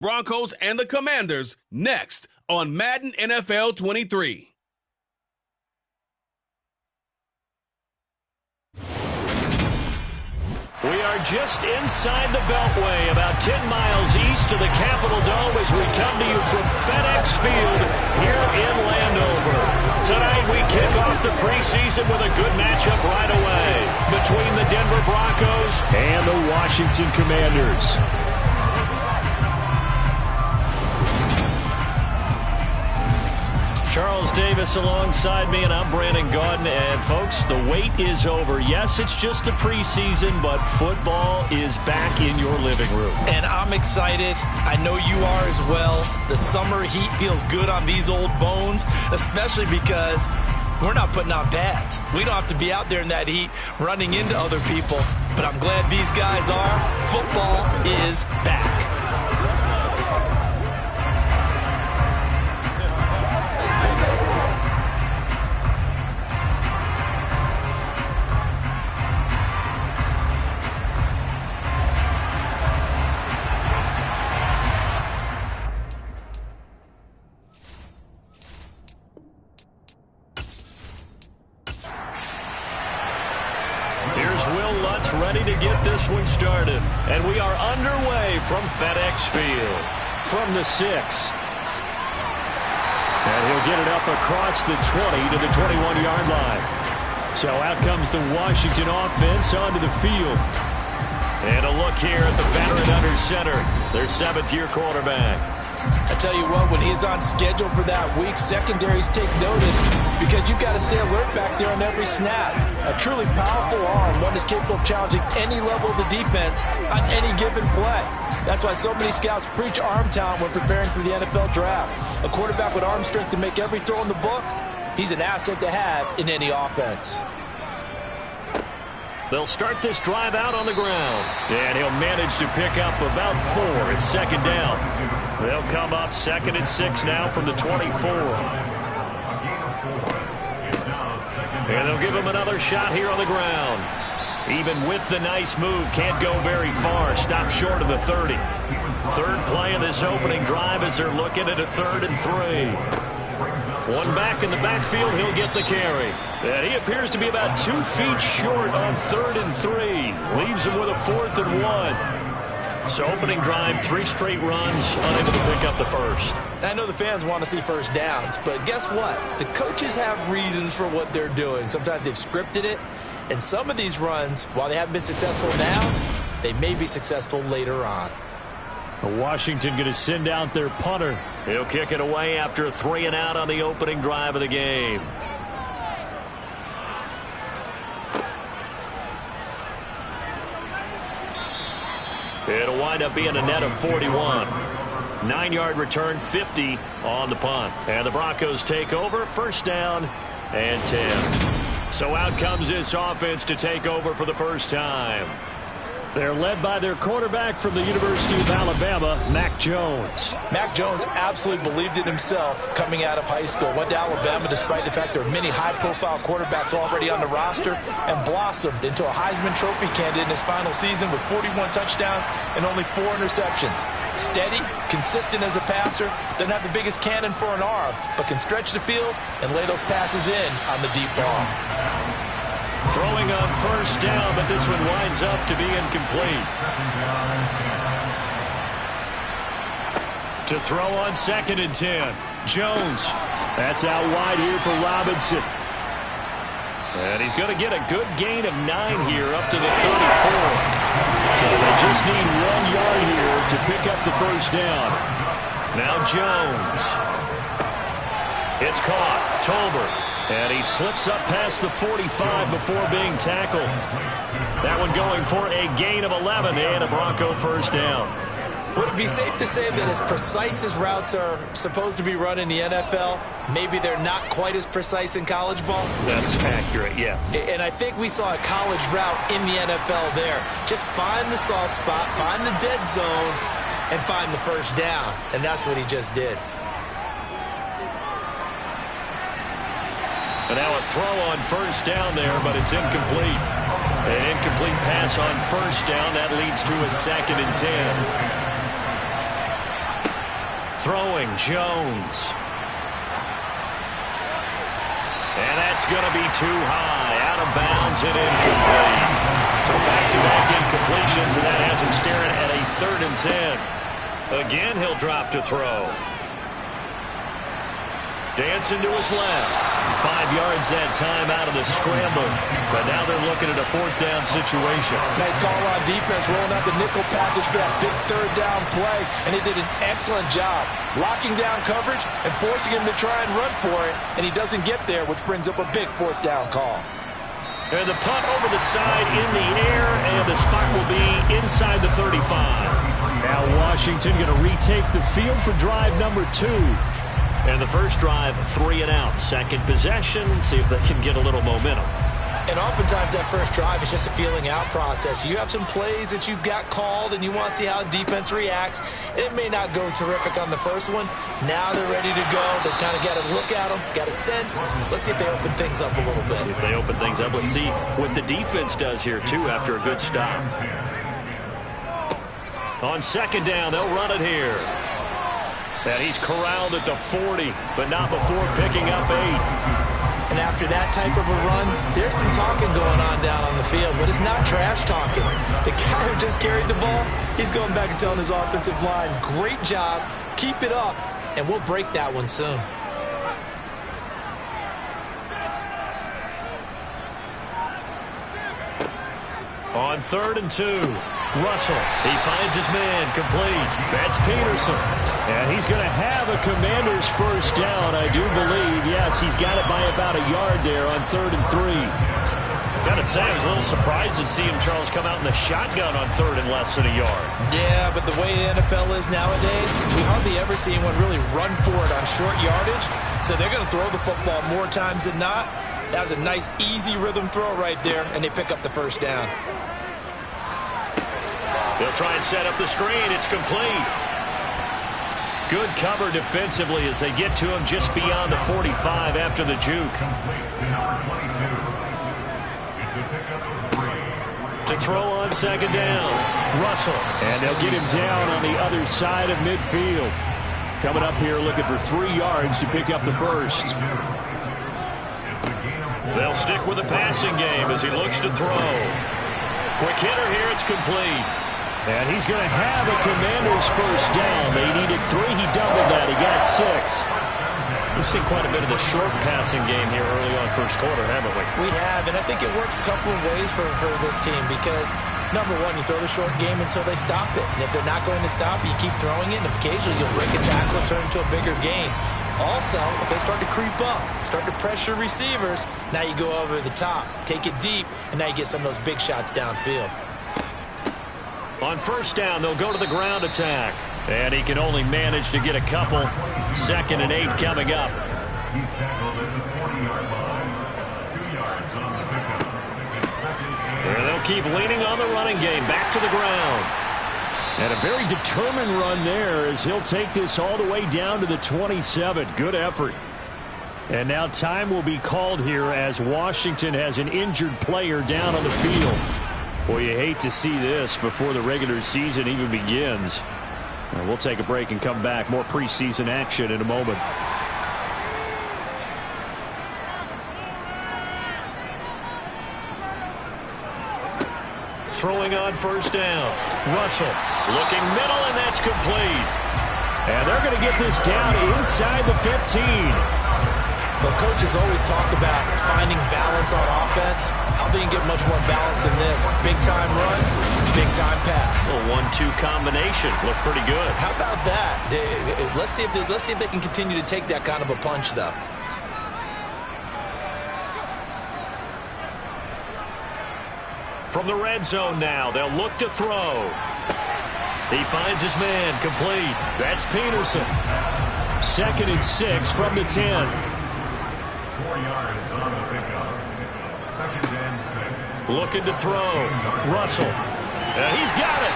Broncos, and the Commanders next on Madden NFL 23. We are just inside the Beltway, about 10 miles east of the Capitol Dome as we come to you from FedEx Field here in Landover. Tonight we kick off the preseason with a good matchup right away between the Denver Broncos and the Washington Commanders. Charles Davis alongside me, and I'm Brandon Gaudin. And, folks, the wait is over. Yes, it's just the preseason, but football is back in your living room. And I'm excited. I know you are as well. The summer heat feels good on these old bones, especially because we're not putting on pads. We don't have to be out there in that heat running into other people. But I'm glad these guys are. Football is back. Ready to get this one started. And we are underway from FedEx Field. From the 6. And he'll get it up across the 20 to the 21-yard line. So out comes the Washington offense onto the field. And a look here at the veteran under center, their 7th-year quarterback. I tell you what, when he's on schedule for that week, secondaries take notice because you've got to stay alert back there on every snap. A truly powerful arm, one is capable of challenging any level of the defense on any given play. That's why so many scouts preach arm talent when preparing for the NFL draft. A quarterback with arm strength to make every throw in the book, he's an asset to have in any offense. They'll start this drive out on the ground. And he'll manage to pick up about 4. It's second down. They'll come up 2nd and 6 now from the 24. And they'll give him another shot here on the ground. Even with the nice move, can't go very far. Stop short of the 30. Third play of this opening drive as they're looking at a 3rd and 3. One back in the backfield, he'll get the carry. And he appears to be about 2 feet short on 3rd and 3. Leaves him with a 4th and 1. So opening drive, 3 straight runs, unable to pick up the first. I know the fans want to see first downs, but guess what? The coaches have reasons for what they're doing. Sometimes they've scripted it, and some of these runs, while they haven't been successful now, they may be successful later on. Washington going to send out their punter. He'll kick it away after a 3 and out on the opening drive of the game. It'll wind up being a net of 41. 9-yard return, 50 on the punt. And the Broncos take over, first down and 10. So out comes this offense to take over for the first time. They're led by their quarterback from the University of Alabama, Mac Jones. Mac Jones absolutely believed in himself coming out of high school. Went to Alabama despite the fact there are many high-profile quarterbacks already on the roster and blossomed into a Heisman Trophy candidate in his final season with 41 touchdowns and only 4 interceptions. Steady, consistent as a passer, doesn't have the biggest cannon for an arm, but can stretch the field and lay those passes in on the deep ball. Throwing on first down, but this one winds up to be incomplete. To throw on 2nd and 10. Jones. That's out wide here for Robinson. And he's going to get a good gain of 9 here up to the 34. So they just need 1 yard here to pick up the first down. Now Jones. It's caught. Tolbert. And he slips up past the 45 before being tackled. That one going for a gain of 11 and a Bronco first down. Would it be safe to say that as precise as routes are supposed to be run in the NFL, maybe they're not quite as precise in college ball? That's accurate, yeah. And I think we saw a college route in the NFL there. Just find the soft spot, find the dead zone, and find the first down. And that's what he just did. And now a throw on first down there, but it's incomplete. An incomplete pass on first down. That leads to a 2nd and 10. Throwing Jones. And that's going to be too high. Out of bounds and incomplete. So back-to-back incompletions, and that has him staring at a 3rd and 10. Again, he'll drop to throw. Dancing to his left. 5 yards that time out of the scramble. But now they're looking at a 4th down situation. Nice call on defense, rolling out the nickel package for that big 3rd down play. And he did an excellent job locking down coverage and forcing him to try and run for it. And he doesn't get there, which brings up a big 4th down call. And the punt over the side in the air, and the spot will be inside the 35. Now Washington going to retake the field for drive number 2. And the first drive, 3 and out. Second possession, see if they can get a little momentum. And oftentimes that first drive is just a feeling out process. You have some plays that you've got called and you want to see how defense reacts. It may not go terrific on the first one. Now they're ready to go. They've kind of got to look at them, got a sense. Let's see if they open things up a little bit. See if they open things up. Let's see what the defense does here, too, after a good stop. On 2nd down, they'll run it here. And he's corralled at the 40, but not before picking up 8. And after that type of a run, there's some talking going on down on the field, but it's not trash talking. The guy who just carried the ball, he's going back and telling his offensive line, great job, keep it up, and we'll break that one soon. On 3rd and 2, Russell, he finds his man, complete. That's Peterson. And he's going to have a Commander's first down, I do believe. Yes, he's got it by about a yard there on 3rd and 3. Got to say, I was a little surprised to see him, Charles, come out in the shotgun on 3rd and less than a yard. Yeah, but the way the NFL is nowadays, we hardly ever see anyone really run for it on short yardage. So they're going to throw the football more times than not. That was a nice, easy rhythm throw right there, and they pick up the first down. They'll try and set up the screen. It's complete. Good cover defensively as they get to him just beyond the 45 after the juke. To throw on 2nd down. Russell. And they'll get him down on the other side of midfield. Coming up here looking for 3 yards to pick up the first. They'll stick with the passing game as he looks to throw. Quick hitter here. It's complete. And he's going to have a Commander's first down. They needed 3. He doubled that. He got 6. We've seen quite a bit of the short passing game here early on first quarter, haven't we? We have, and I think it works a couple of ways for this team because, number one, you throw the short game until they stop it. And if they're not going to stop it, you keep throwing it, and occasionally you'll break a tackle and turn it into a bigger gain. Also, if they start to creep up, start to pressure receivers, now you go over the top, take it deep, and now you get some of those big shots downfield. On first down, they'll go to the ground attack. And he can only manage to get a couple. 2nd and 8 coming up. He's tackled at the 40-yard line. 2 yards on the pickup. And they'll keep leaning on the running game. Back to the ground. And a very determined run there as he'll take this all the way down to the 27. Good effort. And now time will be called here as Washington has an injured player down on the field. Well, you hate to see this before the regular season even begins. We'll take a break and come back. More preseason action in a moment. Throwing on first down. Russell looking middle, and that's complete. And they're going to get this down inside the 15. Well, coaches always talk about finding balance on offense. I don't think you get much more balance than this. Big-time run, big-time pass. A 1-2 combination. Look pretty good. How about that? Let's see if they can continue to take that kind of a punch, though. From the red zone now, they'll look to throw. He finds his man, complete. That's Peterson. 2nd and 6 from the 10. 4 yards on the pickup. 2nd and 6. Looking to throw. Russell. And he's got it.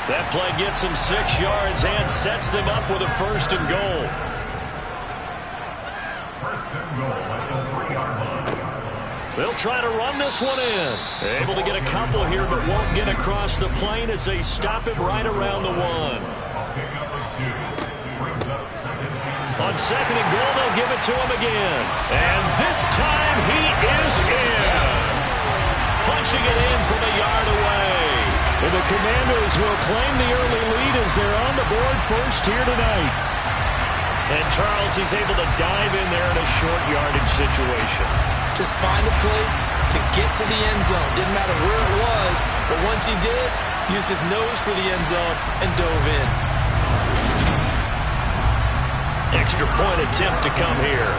That play gets him 6 yards and sets them up with a 1st and goal. 1st and goal at the 3-yard line. They'll try to run this one in. Able to get a couple here, but won't get across the plane as they stop him right around the 1. A pickup of 2. On second and goal, they'll give it to him again. And this time he is in. Punching it in from a yard away. And the Commanders will claim the early lead as they're on the board first here tonight. And Charles, he's able to dive in there in a short yardage situation. Just find a place to get to the end zone. Didn't matter where it was, but once he did, used his nose for the end zone and dove in. Extra point attempt to come here.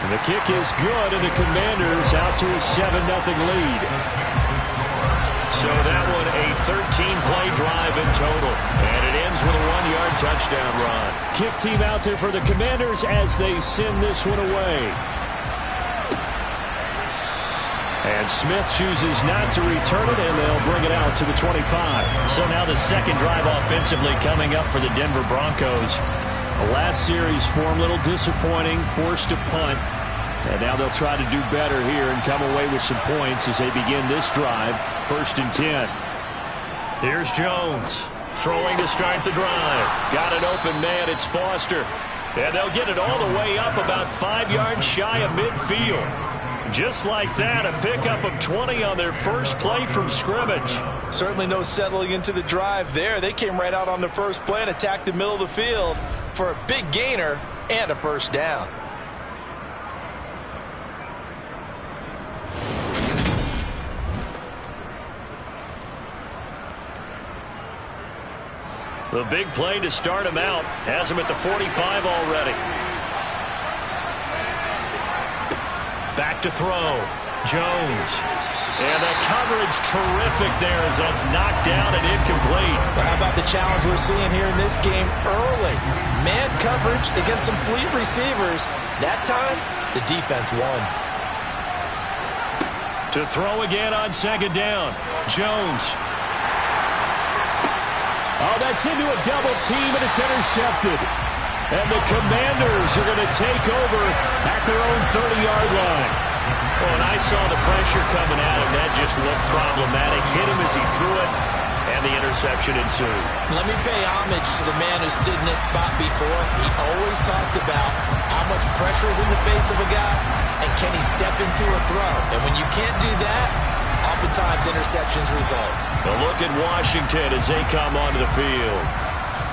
And the kick is good, and the Commanders out to a 7-0 lead. So that one a 13-play drive in total. And it ends with a 1-yard touchdown run. Kick team out there for the Commanders as they send this one away. And Smith chooses not to return it, and they'll bring it out to the 25. So now the second drive offensively coming up for the Denver Broncos. The last series form a little disappointing, forced a punt. And now they'll try to do better here and come away with some points as they begin this drive. 1st and 10. Here's Jones throwing to start the drive. Got an open man. It's Foster. And they'll get it all the way up about 5 yards shy of midfield. Just like that, a pickup of 20 on their first play from scrimmage. Certainly no settling into the drive there. They came right out on the first play and attacked the middle of the field for a big gainer and a first down. The big play to start him out. Has him at the 45 already. Back to throw. Jones. And the coverage terrific there as that's knocked down and incomplete. Well, how about the challenge we're seeing here in this game early? Man coverage against some fleet receivers. That time, the defense won. To throw again on second down. Jones. Oh, that's into a double team, and it's intercepted. And the Commanders are going to take over at their own 30-yard line. Well, and I saw the pressure coming at him. That just looked problematic. Hit him as he threw it, and the interception ensued. Let me pay homage to the man who stood in this spot before. He always talked about how much pressure is in the face of a guy, and can he step into a throw. And when you can't do that, oftentimes interceptions result. A look at Washington as they come onto the field.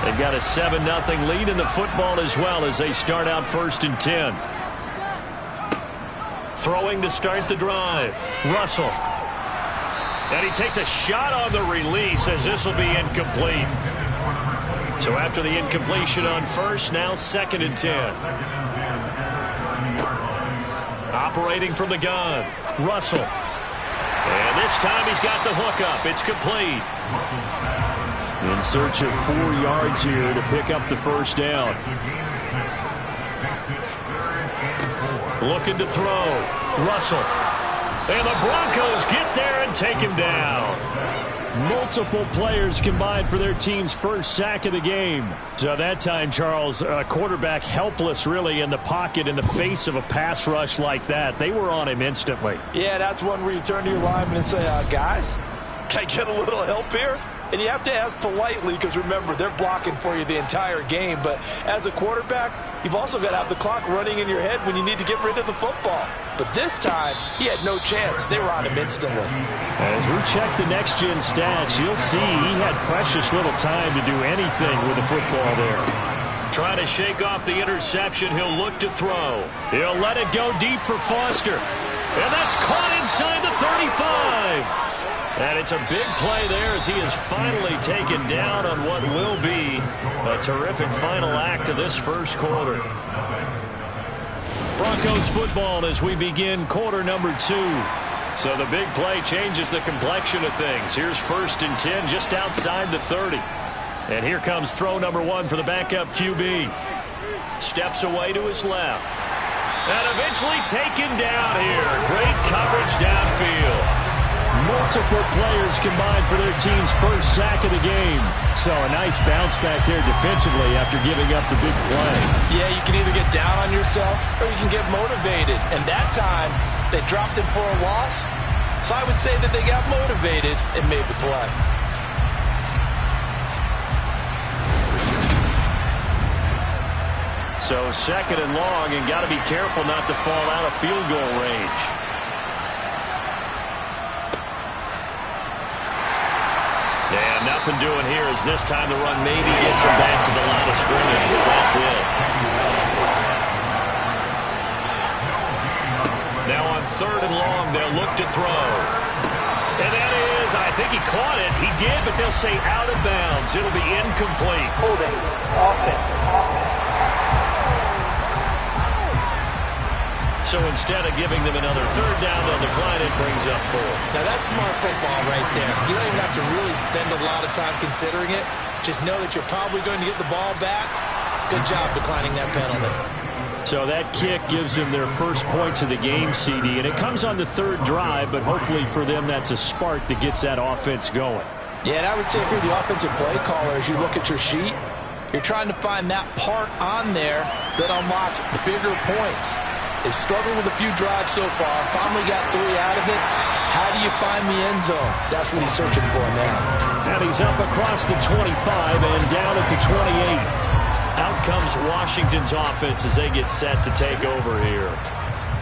They've got a 7-0 lead in the football as well as they start out 1st and 10. Throwing to start the drive. Russell. And he takes a shot on the release as this will be incomplete. So after the incompletion on first, now 2nd and 10. Operating from the gun. Russell. And this time he's got the hook up. It's complete. In search of 4 yards here to pick up the first down. Looking to throw. Russell. And the Broncos get there and take him down. Multiple players combined for their team's first sack of the game. So that time, Charles, a quarterback helpless really in the pocket in the face of a pass rush like that. They were on him instantly. Yeah, that's one where you turn to your lineman and say, guys, can I get a little help here? And you have to ask politely because, remember, they're blocking for you the entire game. But as a quarterback, you've also got to have the clock running in your head when you need to get rid of the football. But this time, he had no chance. They were on him instantly. As we check the next-gen stats, you'll see he had precious little time to do anything with the football there. Trying to shake off the interception, he'll look to throw. He'll let it go deep for Foster. And that's caught inside the 35. And it's a big play there as he is finally taken down on what will be a terrific final act of this first quarter. Broncos football as we begin quarter number 2. So the big play changes the complexion of things. Here's 1st and 10 just outside the 30. And here comes throw number 1 for the backup QB. Steps away to his left. And eventually taken down here. Great coverage downfield. Multiple players combined for their team's first sack of the game. So a nice bounce back there defensively after giving up the big play. Yeah, you can either get down on yourself or you can get motivated. And that time, they dropped him for a loss. So I would say that they got motivated and made the play. So second and long, and got to be careful not to fall out of field goal range. And nothing doing here as this time the run maybe gets him back to the line of scrimmage, but that's it. Now on third and long, they'll look to throw. And that is, I think he caught it. He did, but they'll say out of bounds. It'll be incomplete. Holding. Offense. So instead of giving them another third down, they'll decline it, brings up 4. Now that's smart football right there. You don't even have to really spend a lot of time considering it. Just know that you're probably going to get the ball back. Good job declining that penalty. So that kick gives them their first points of the game, CD, and it comes on the third drive, but hopefully for them that's a spark that gets that offense going. Yeah, and I would say if you're the offensive play caller, as you look at your sheet, you're trying to find that part on there that unlocks bigger points. They've struggled with a few drives so far, finally got 3 out of it. How do you find the end zone? That's what he's searching for now. And he's up across the 25 and down at the 28. Out comes Washington's offense as they get set to take over here.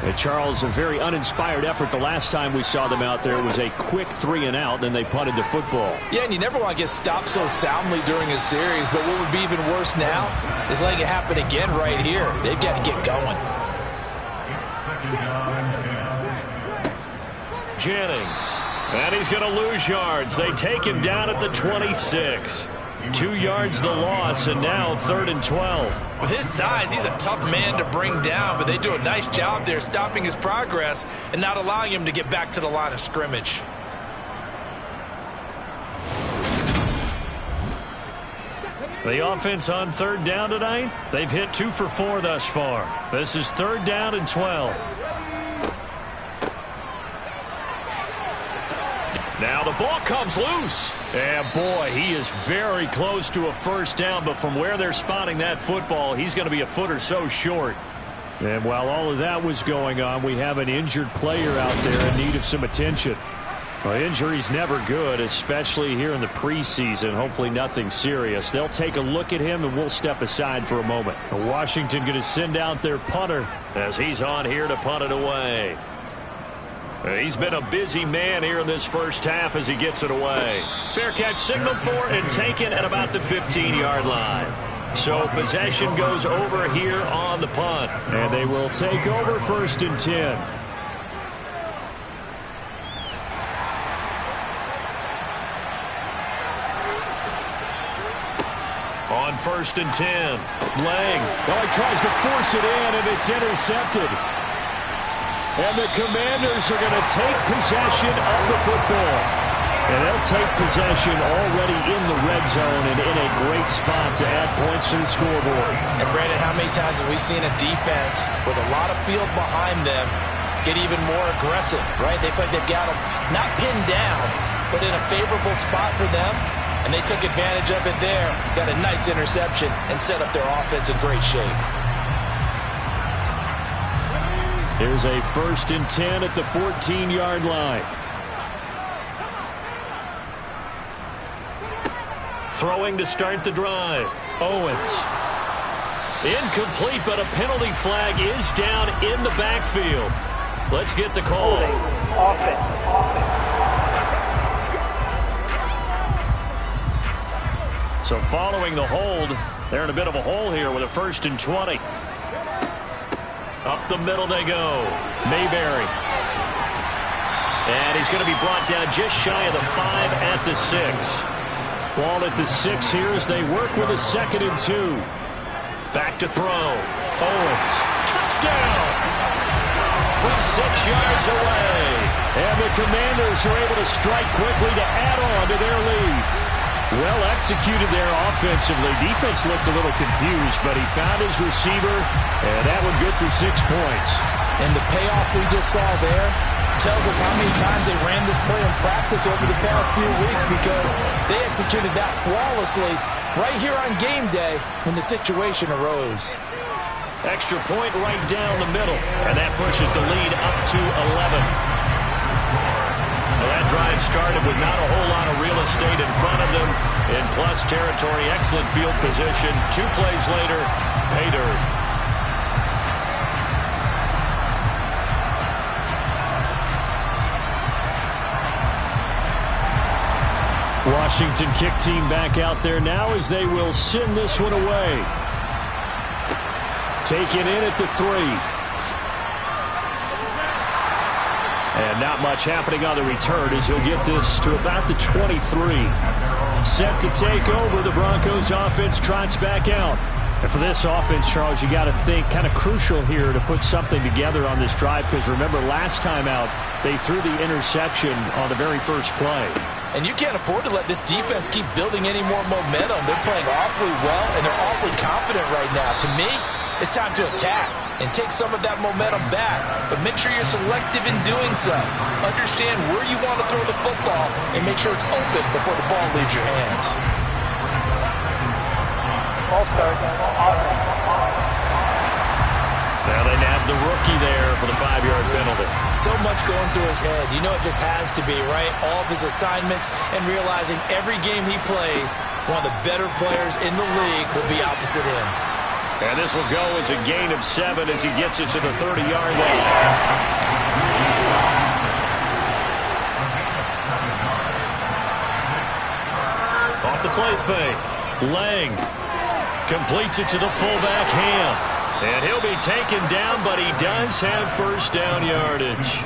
And Charles, a very uninspired effort the last time we saw them out there. It was a quick 3 and out, and they punted the football. Yeah, and you never want to get stopped so soundly during a series, but what would be even worse now is letting it happen again right here. They've got to get going. Jennings, and he's going to lose yards. They take him down at the 26. 2 yards the loss, and now 3rd and 12. With his size, he's a tough man to bring down, but they do a nice job there stopping his progress and not allowing him to get back to the line of scrimmage. The offense on 3rd down tonight, they've hit 2 for 4 thus far. This is 3rd down and 12. Now the ball comes loose. And boy, he is very close to a first down, but from where they're spotting that football, he's going to be a foot or so short. And while all of that was going on, we have an injured player out there in need of some attention. Well, injury's never good, especially here in the preseason. Hopefully nothing serious. They'll take a look at him, and we'll step aside for a moment. Washington going to send out their punter as he's on here to punt it away. He's been a busy man here in this first half as he gets it away. Fair catch signaled for and taken at about the 15-yard line. So possession goes over here on the punt. And they will take over 1st and 10. On 1st and 10. Lang. Oh, he tries to force it in, and it's intercepted. And the Commanders are going to take possession of the football. And they'll take possession already in the red zone and in a great spot to add points to the scoreboard. And Brandon, how many times have we seen a defense with a lot of field behind them get even more aggressive, right? They feel like they've got them not pinned down, but in a favorable spot for them. And they took advantage of it there, got a nice interception, and set up their offense in great shape. Here's a 1st and 10 at the 14-yard line. Throwing to start the drive. Owens. Incomplete, but a penalty flag is down in the backfield. Let's get the call. So following the hold, they're in a bit of a hole here with a 1st and 20. Up the middle they go. Mayberry. And he's going to be brought down just shy of the 5 at the 6. Ball at the 6 here as they work with a 2nd and 2. Back to throw. Owens. Touchdown! From 6 yards away. And the Commanders are able to strike quickly to add on to their lead. Well executed there offensively. Defense looked a little confused, but he found his receiver, and that one good for 6 points. And the payoff we just saw there tells us how many times they ran this play in practice over the past few weeks, because they executed that flawlessly right here on game day when the situation arose. Extra point right down the middle, and that pushes the lead up to 11. Well, that drive started with not a whole lot of real estate in front of them. In plus territory, excellent field position. 2 plays later, pay dirt. Washington kick team back out there now as they will send this one away. Taken in at the 3. And not much happening on the return as he'll get this to about the 23. Set to take over, the Broncos offense trots back out. And for this offense, Charles, you got to think kind of crucial here to put something together on this drive, because remember last time out they threw the interception on the very first play. And you can't afford to let this defense keep building any more momentum. They're playing awfully well, and they're awfully confident right now. To me, it's time to attack and take some of that momentum back. But make sure you're selective in doing so. Understand where you want to throw the football and make sure it's open before the ball leaves your hands. Now they nab the rookie there for the 5-yard penalty. So much going through his head. You know it just has to be, right? All of his assignments and realizing every game he plays, one of the better players in the league will be opposite him. And this will go as a gain of 7 as he gets it to the 30-yard line. Off the play fake. Lang completes it to the fullback, Ham. And he'll be taken down, but he does have first down yardage.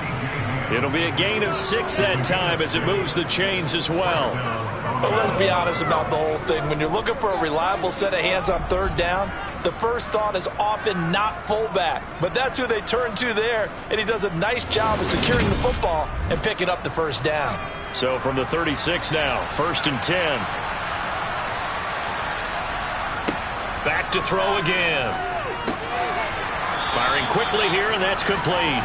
It'll be a gain of 6 that time as it moves the chains as well. But let's be honest about the whole thing. When you're looking for a reliable set of hands on third down, the first thought is often not fullback. But that's who they turn to there, and he does a nice job of securing the football and picking up the first down. So from the 36 now, 1st and 10. Back to throw again. Firing quickly here, and that's complete.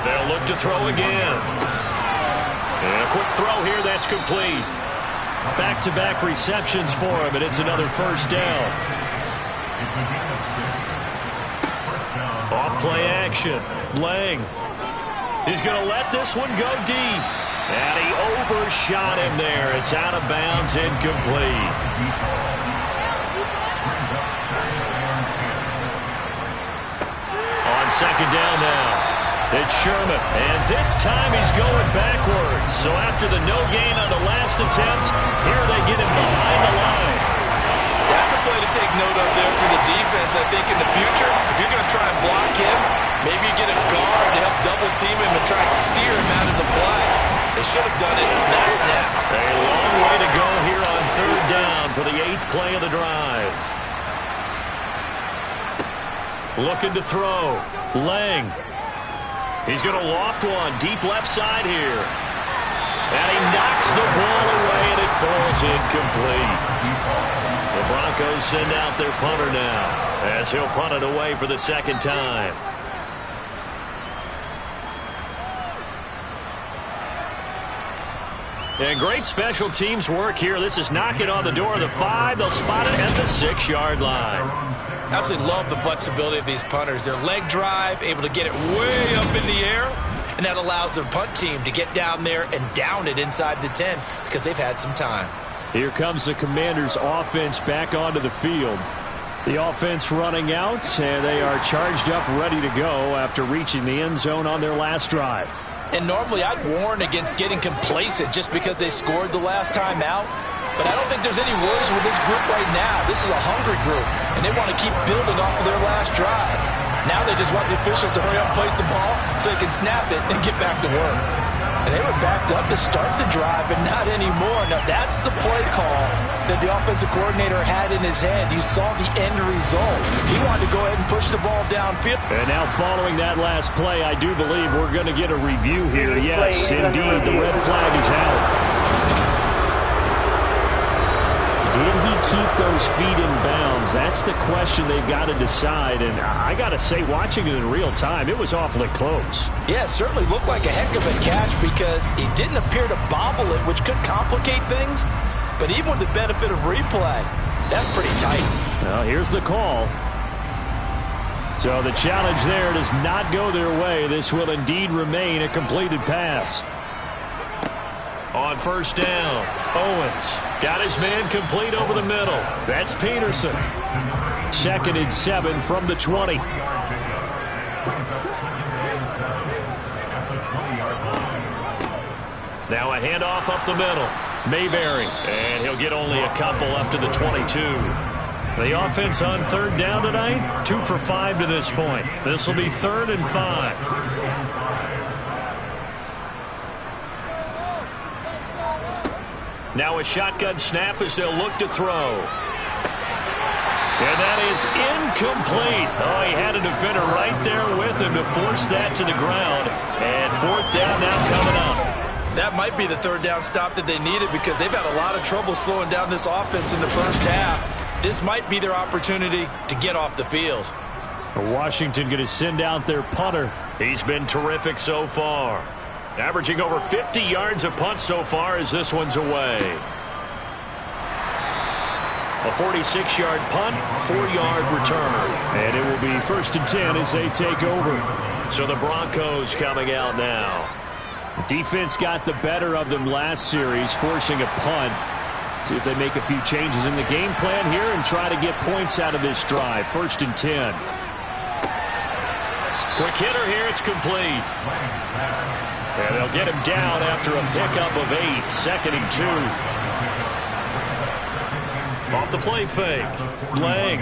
They'll look to throw again. And a quick throw here, that's complete. Back-to-back receptions for him, and it's another first down. Off play action. Lang. He's going to let this one go deep. And he overshot him there. It's out of bounds, incomplete. On second down now, it's Sherman. And this time he's going backwards. So after the no gain on the last attempt, here they get him behind the line. That's a play to take note of there for the defense, I think, in the future. If you're going to try and block him, maybe you get a guard to help double-team him and try and steer him out of the play. They should have done it on that snap. A long way to go here on third down for the 8th play of the drive. Looking to throw. Lang. He's going to loft one deep left side here. And he knocks the ball away, and it falls incomplete. The Broncos send out their punter now as he'll punt it away for the second time. And great special teams work here. This is knocking on the door of the 5. They'll spot it at the 6-yard line. Absolutely love the flexibility of these punters. Their leg drive, able to get it way up in the air, and that allows their punt team to get down there and down it inside the 10 because they've had some time. Here comes the Commanders' offense back onto the field. The offense running out, and they are charged up, ready to go after reaching the end zone on their last drive. And normally I'd warn against getting complacent just because they scored the last time out. But I don't think there's any worries with this group right now. This is a hungry group, and they want to keep building off of their last drive. Now they just want the officials to hurry up and place the ball so they can snap it and get back to work. And they were backed up to start the drive, but not anymore. Now that's the play call that the offensive coordinator had in his head. You saw the end result. He wanted to go ahead and push the ball downfield. And now following that last play, I do believe we're going to get a review here. Yes, indeed, the red flag is out. Did he keep those feet in bounds? That's the question they've got to decide. And I got to say, watching it in real time, it was awfully close. Yeah, it certainly looked like a heck of a catch because he didn't appear to bobble it, which could complicate things. But even with the benefit of replay, that's pretty tight. Well, here's the call. So the challenge there does not go their way. This will indeed remain a completed pass. On first down, Owens got his man complete over the middle. That's Peterson. 2nd and 7 from the 20. Brings up second and 7 at the 20-yard line. Now a handoff up the middle. Mayberry, and he'll get only a couple up to the 22. The offense on third down tonight, 2 for 5 to this point. This will be 3rd and 5. Now a shotgun snap as they'll look to throw. And that is incomplete. Oh, he had a defender right there with him to force that to the ground. And 4th down now coming up. That might be the 3rd down stop that they needed because they've had a lot of trouble slowing down this offense in the first half. This might be their opportunity to get off the field. Washington going to send out their punter. He's been terrific so far. Averaging over 50 yards a punt so far as this one's away. A 46-yard punt, 4-yard return. And it will be 1st and 10 as they take over. So the Broncos coming out now. Defense got the better of them last series, forcing a punt. See if they make a few changes in the game plan here and try to get points out of this drive. 1st and 10. Quick hitter here, it's complete. And they'll get him down after a pickup of 8. 2nd and 2. Off the play fake. Lang.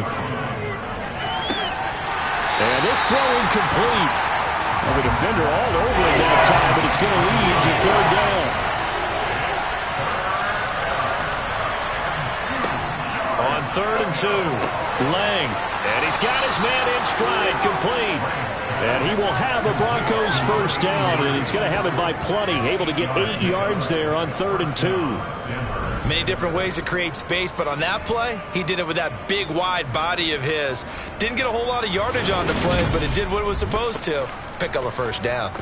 And this throw incomplete. Well, the defender all over him that time, but it's going to lead to 3rd down. On 3rd and 2. Lang. And he's got his man in stride. Complete. And he will have a Broncos 1st down, and he's going to have it by plenty. Able to get 8 yards there on 3rd and 2. Many different ways to create space, but on that play, he did it with that big, wide body of his. Didn't get a whole lot of yardage on the play, but it did what it was supposed to. Pick up a 1st down.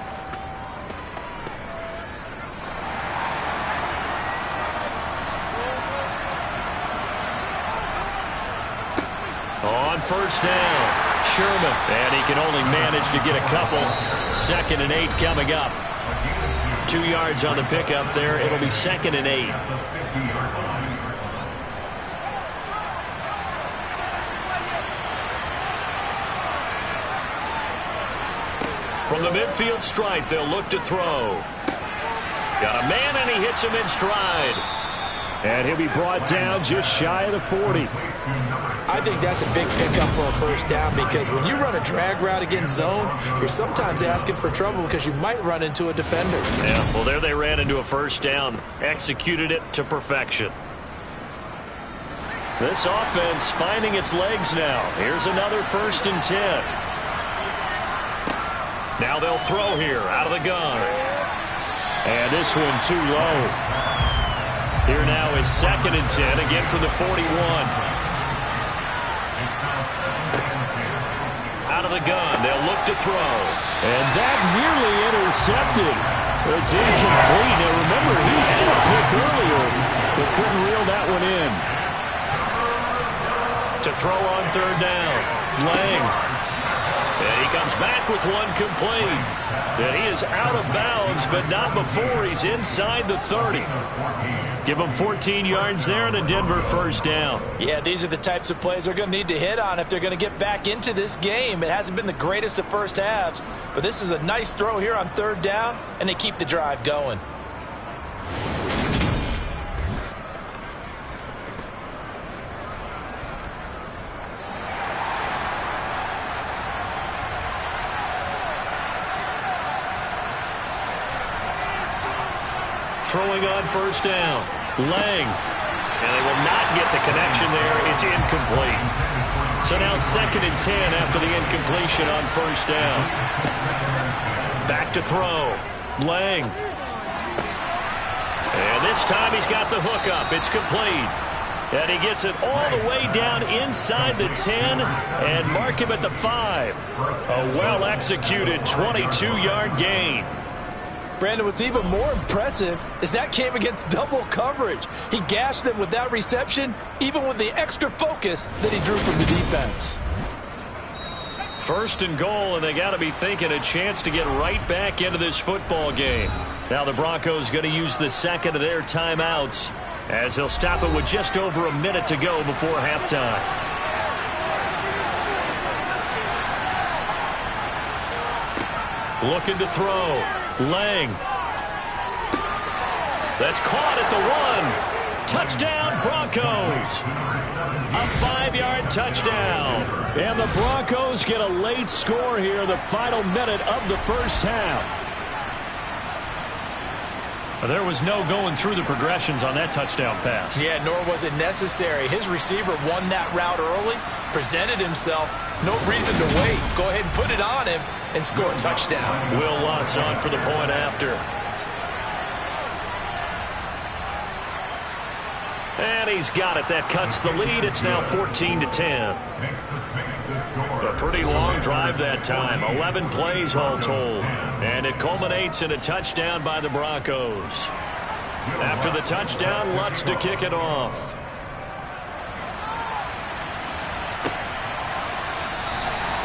On 1st down, Sherman. And he can only manage to get a couple. 2nd and 8 coming up. 2 yards on the pickup there. It'll be 2nd and 8. From the midfield stripe, they'll look to throw. Got a man, and he hits him in stride. And he'll be brought down just shy of the 40. I think that's a big pickup for a 1st down because when you run a drag route against zone, you're sometimes asking for trouble because you might run into a defender. Yeah, well, there they ran into a 1st down. Executed it to perfection. This offense finding its legs now. Here's another 1st and 10. Now they'll throw here out of the gun. And this one too low. Here now is 2nd and 10, again from the 41. Out of the gun, they'll look to throw. And that nearly intercepted. It's incomplete. Now remember, he had a pick earlier, but couldn't reel that one in. To throw on 3rd down, Lang. And he comes back with one complete. And he is out of bounds, but not before he's inside the 30. Give him 14 yards there and a Denver 1st down. Yeah, these are the types of plays they're going to need to hit on if they're going to get back into this game. It hasn't been the greatest of first halves, but this is a nice throw here on 3rd down, and they keep the drive going. Throwing on 1st down. Lang. And they will not get the connection there. It's incomplete. So now 2nd and 10 after the incompletion on 1st down. Back to throw. Lang. And this time he's got the hook up. It's complete. And he gets it all the way down inside the 10 and mark him at the 5. A well-executed 22-yard gain. Brandon, what's even more impressive is that came against double coverage. He gashed them with that reception, even with the extra focus that he drew from the defense. 1st and goal, and they got to be thinking a chance to get right back into this football game. Now the Broncos going to use the 2nd of their timeouts as they'll stop it with just over a minute to go before halftime. Looking to throw. Lang. That's caught at the 1. Touchdown, Broncos. A 5-yard touchdown. And the Broncos get a late score here in the final minute of the first half. There was no going through the progressions on that touchdown pass. Yeah, nor was it necessary. His receiver won that route early, presented himself. No reason to wait. Go ahead and put it on him and score a touchdown. Will Lutz on for the point after. And he's got it. That cuts the lead. It's now 14-10. A pretty long drive that time. 11 plays all told. And it culminates in a touchdown by the Broncos. After the touchdown, Lutz to kick it off.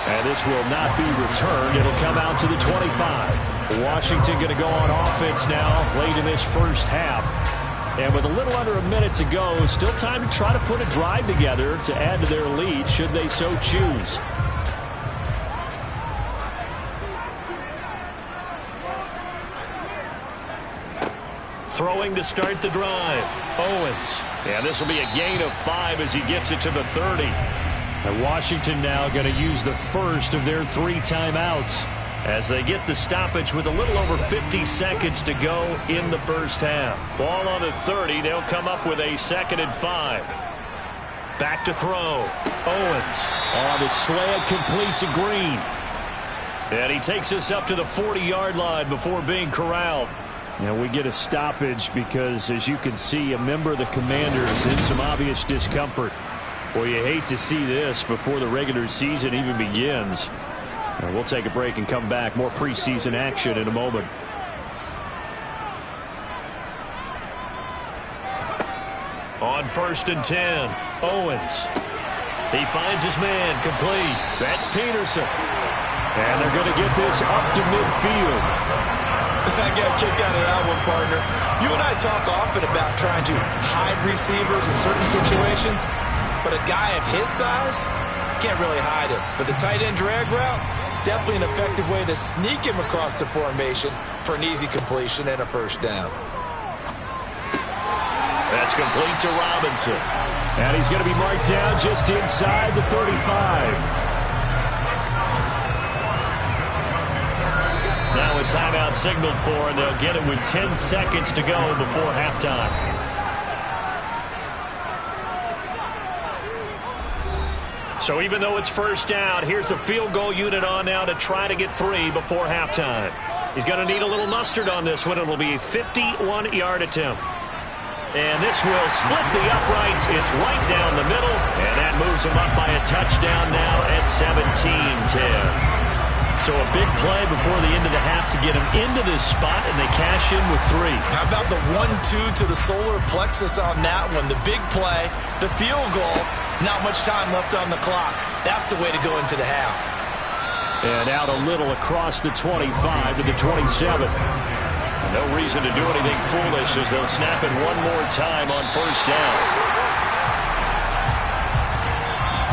And this will not be returned. It'll come out to the 25. Washington going to go on offense now late in this first half. And with a little under a minute to go, still time to try to put a drive together to add to their lead should they so choose. Throwing to start the drive. Owens. Yeah, this will be a gain of 5 as he gets it to the 30. And Washington now going to use the first of their 3 timeouts as they get the stoppage with a little over 50 seconds to go in the first half. Ball on the 30. They'll come up with a 2nd and 5. Back to throw. Owens. On the slant, complete to Green. And he takes us up to the 40-yard line before being corralled. Now we get a stoppage because, as you can see, a member of the Commanders in some obvious discomfort. Well, you hate to see this before the regular season even begins. Now we'll take a break and come back. More preseason action in a moment. On 1st and 10, Owens. He finds his man, complete. That's Peterson. And they're going to get this up to midfield. I got kicked out of that one, partner. You and I talk often about trying to hide receivers in certain situations, but a guy of his size can't really hide him. But the tight end drag route, definitely an effective way to sneak him across the formation for an easy completion and a first down. That's complete to Robinson. And he's going to be marked down just inside the 35. Now a timeout signaled for, and they'll get it with 10 seconds to go before halftime. So even though it's first down, here's the field goal unit on now to try to get 3 before halftime. He's going to need a little mustard on this one. It'll be a 51-yard attempt. And this will split the uprights. It's right down the middle, and that moves him up by a touchdown now at 17-10. So a big play before the end of the half to get him into this spot, and they cash in with 3. How about the 1-2 to the solar plexus on that one? The big play, the field goal, not much time left on the clock. That's the way to go into the half. And out a little across the 25 to the 27. No reason to do anything foolish as they'll snap it one more time on first down.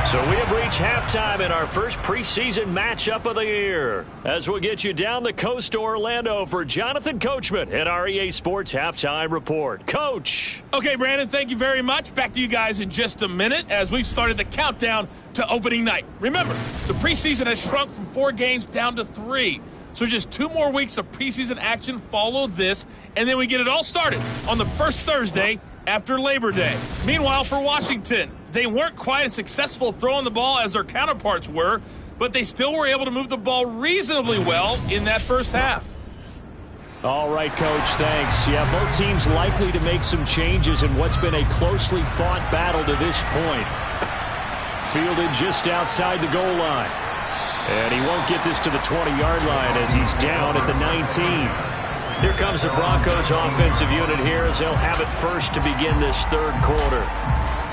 So we have reached halftime in our first preseason matchup of the year. As we'll get you down the coast to Orlando for Jonathan Coachman at our EA Sports Halftime Report. Coach. Okay, Brandon, thank you very much. Back to you guys in just a minute as we've started the countdown to opening night. Remember, the preseason has shrunk from 4 games down to 3. So just 2 more weeks of preseason action follow this, and then we get it all started on the first Thursday after Labor Day. Meanwhile, for Washington, they weren't quite as successful throwing the ball as their counterparts were, but they still were able to move the ball reasonably well in that first half. All right, Coach, thanks. Yeah, both teams likely to make some changes in what's been a closely fought battle to this point. Fielded just outside the goal line. And he won't get this to the 20-yard line as he's down at the 19. Here comes the Broncos offensive unit here as they'll have it first to begin this third quarter.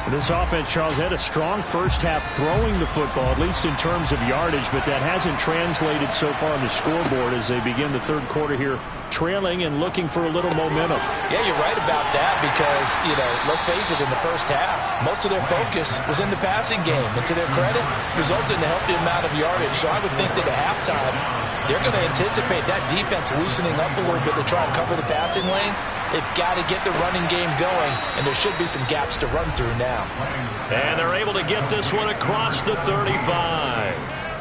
This offense, Charles, had a strong first half throwing the football, at least in terms of yardage, but that hasn't translated so far on the scoreboard as they begin the third quarter here trailing and looking for a little momentum. Yeah, you're right about that because, let's face it, in the first half, most of their focus was in the passing game. And to their credit, resulted in a healthy amount of yardage. So I would think that at halftime, they're going to anticipate that defense loosening up a little bit to try and cover the passing lanes. They've got to get the running game going, and there should be some gaps to run through now. And they're able to get this one across the 35.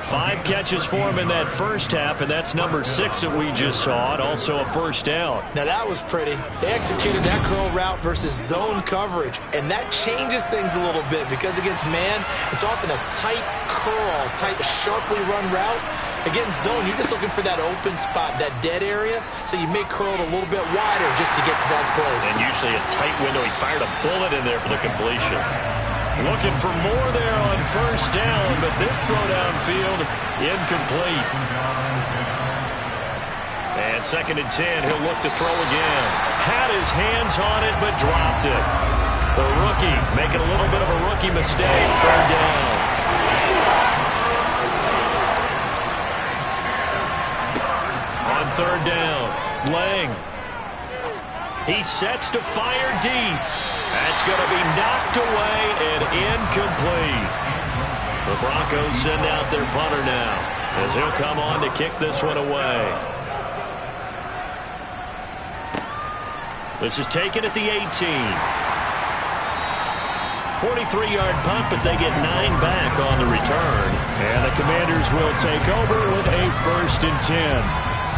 5 catches for him in that first half, and that's number 6 that we just saw, and also a first down. Now that was pretty. They executed that curl route versus zone coverage, and that changes things a little bit because against man, it's often a tight curl, tight, sharply run route. Against zone, you're just looking for that open spot, that dead area, so you may curl it a little bit wider just to get to that place. And usually a tight window. He fired a bullet in there for the completion. Looking for more there on first down, but this throw downfield, incomplete. And 2nd and 10, he'll look to throw again. Had his hands on it, but dropped it. The rookie making a little bit of a rookie mistake. 3rd down. On 3rd down, Lang. He sets to fire deep. That's going to be knocked away and incomplete. The Broncos send out their punter now as he'll come on to kick this one away. This is taken at the 18. 43-yard punt, but they get 9 back on the return. And the Commanders will take over with a 1st and 10.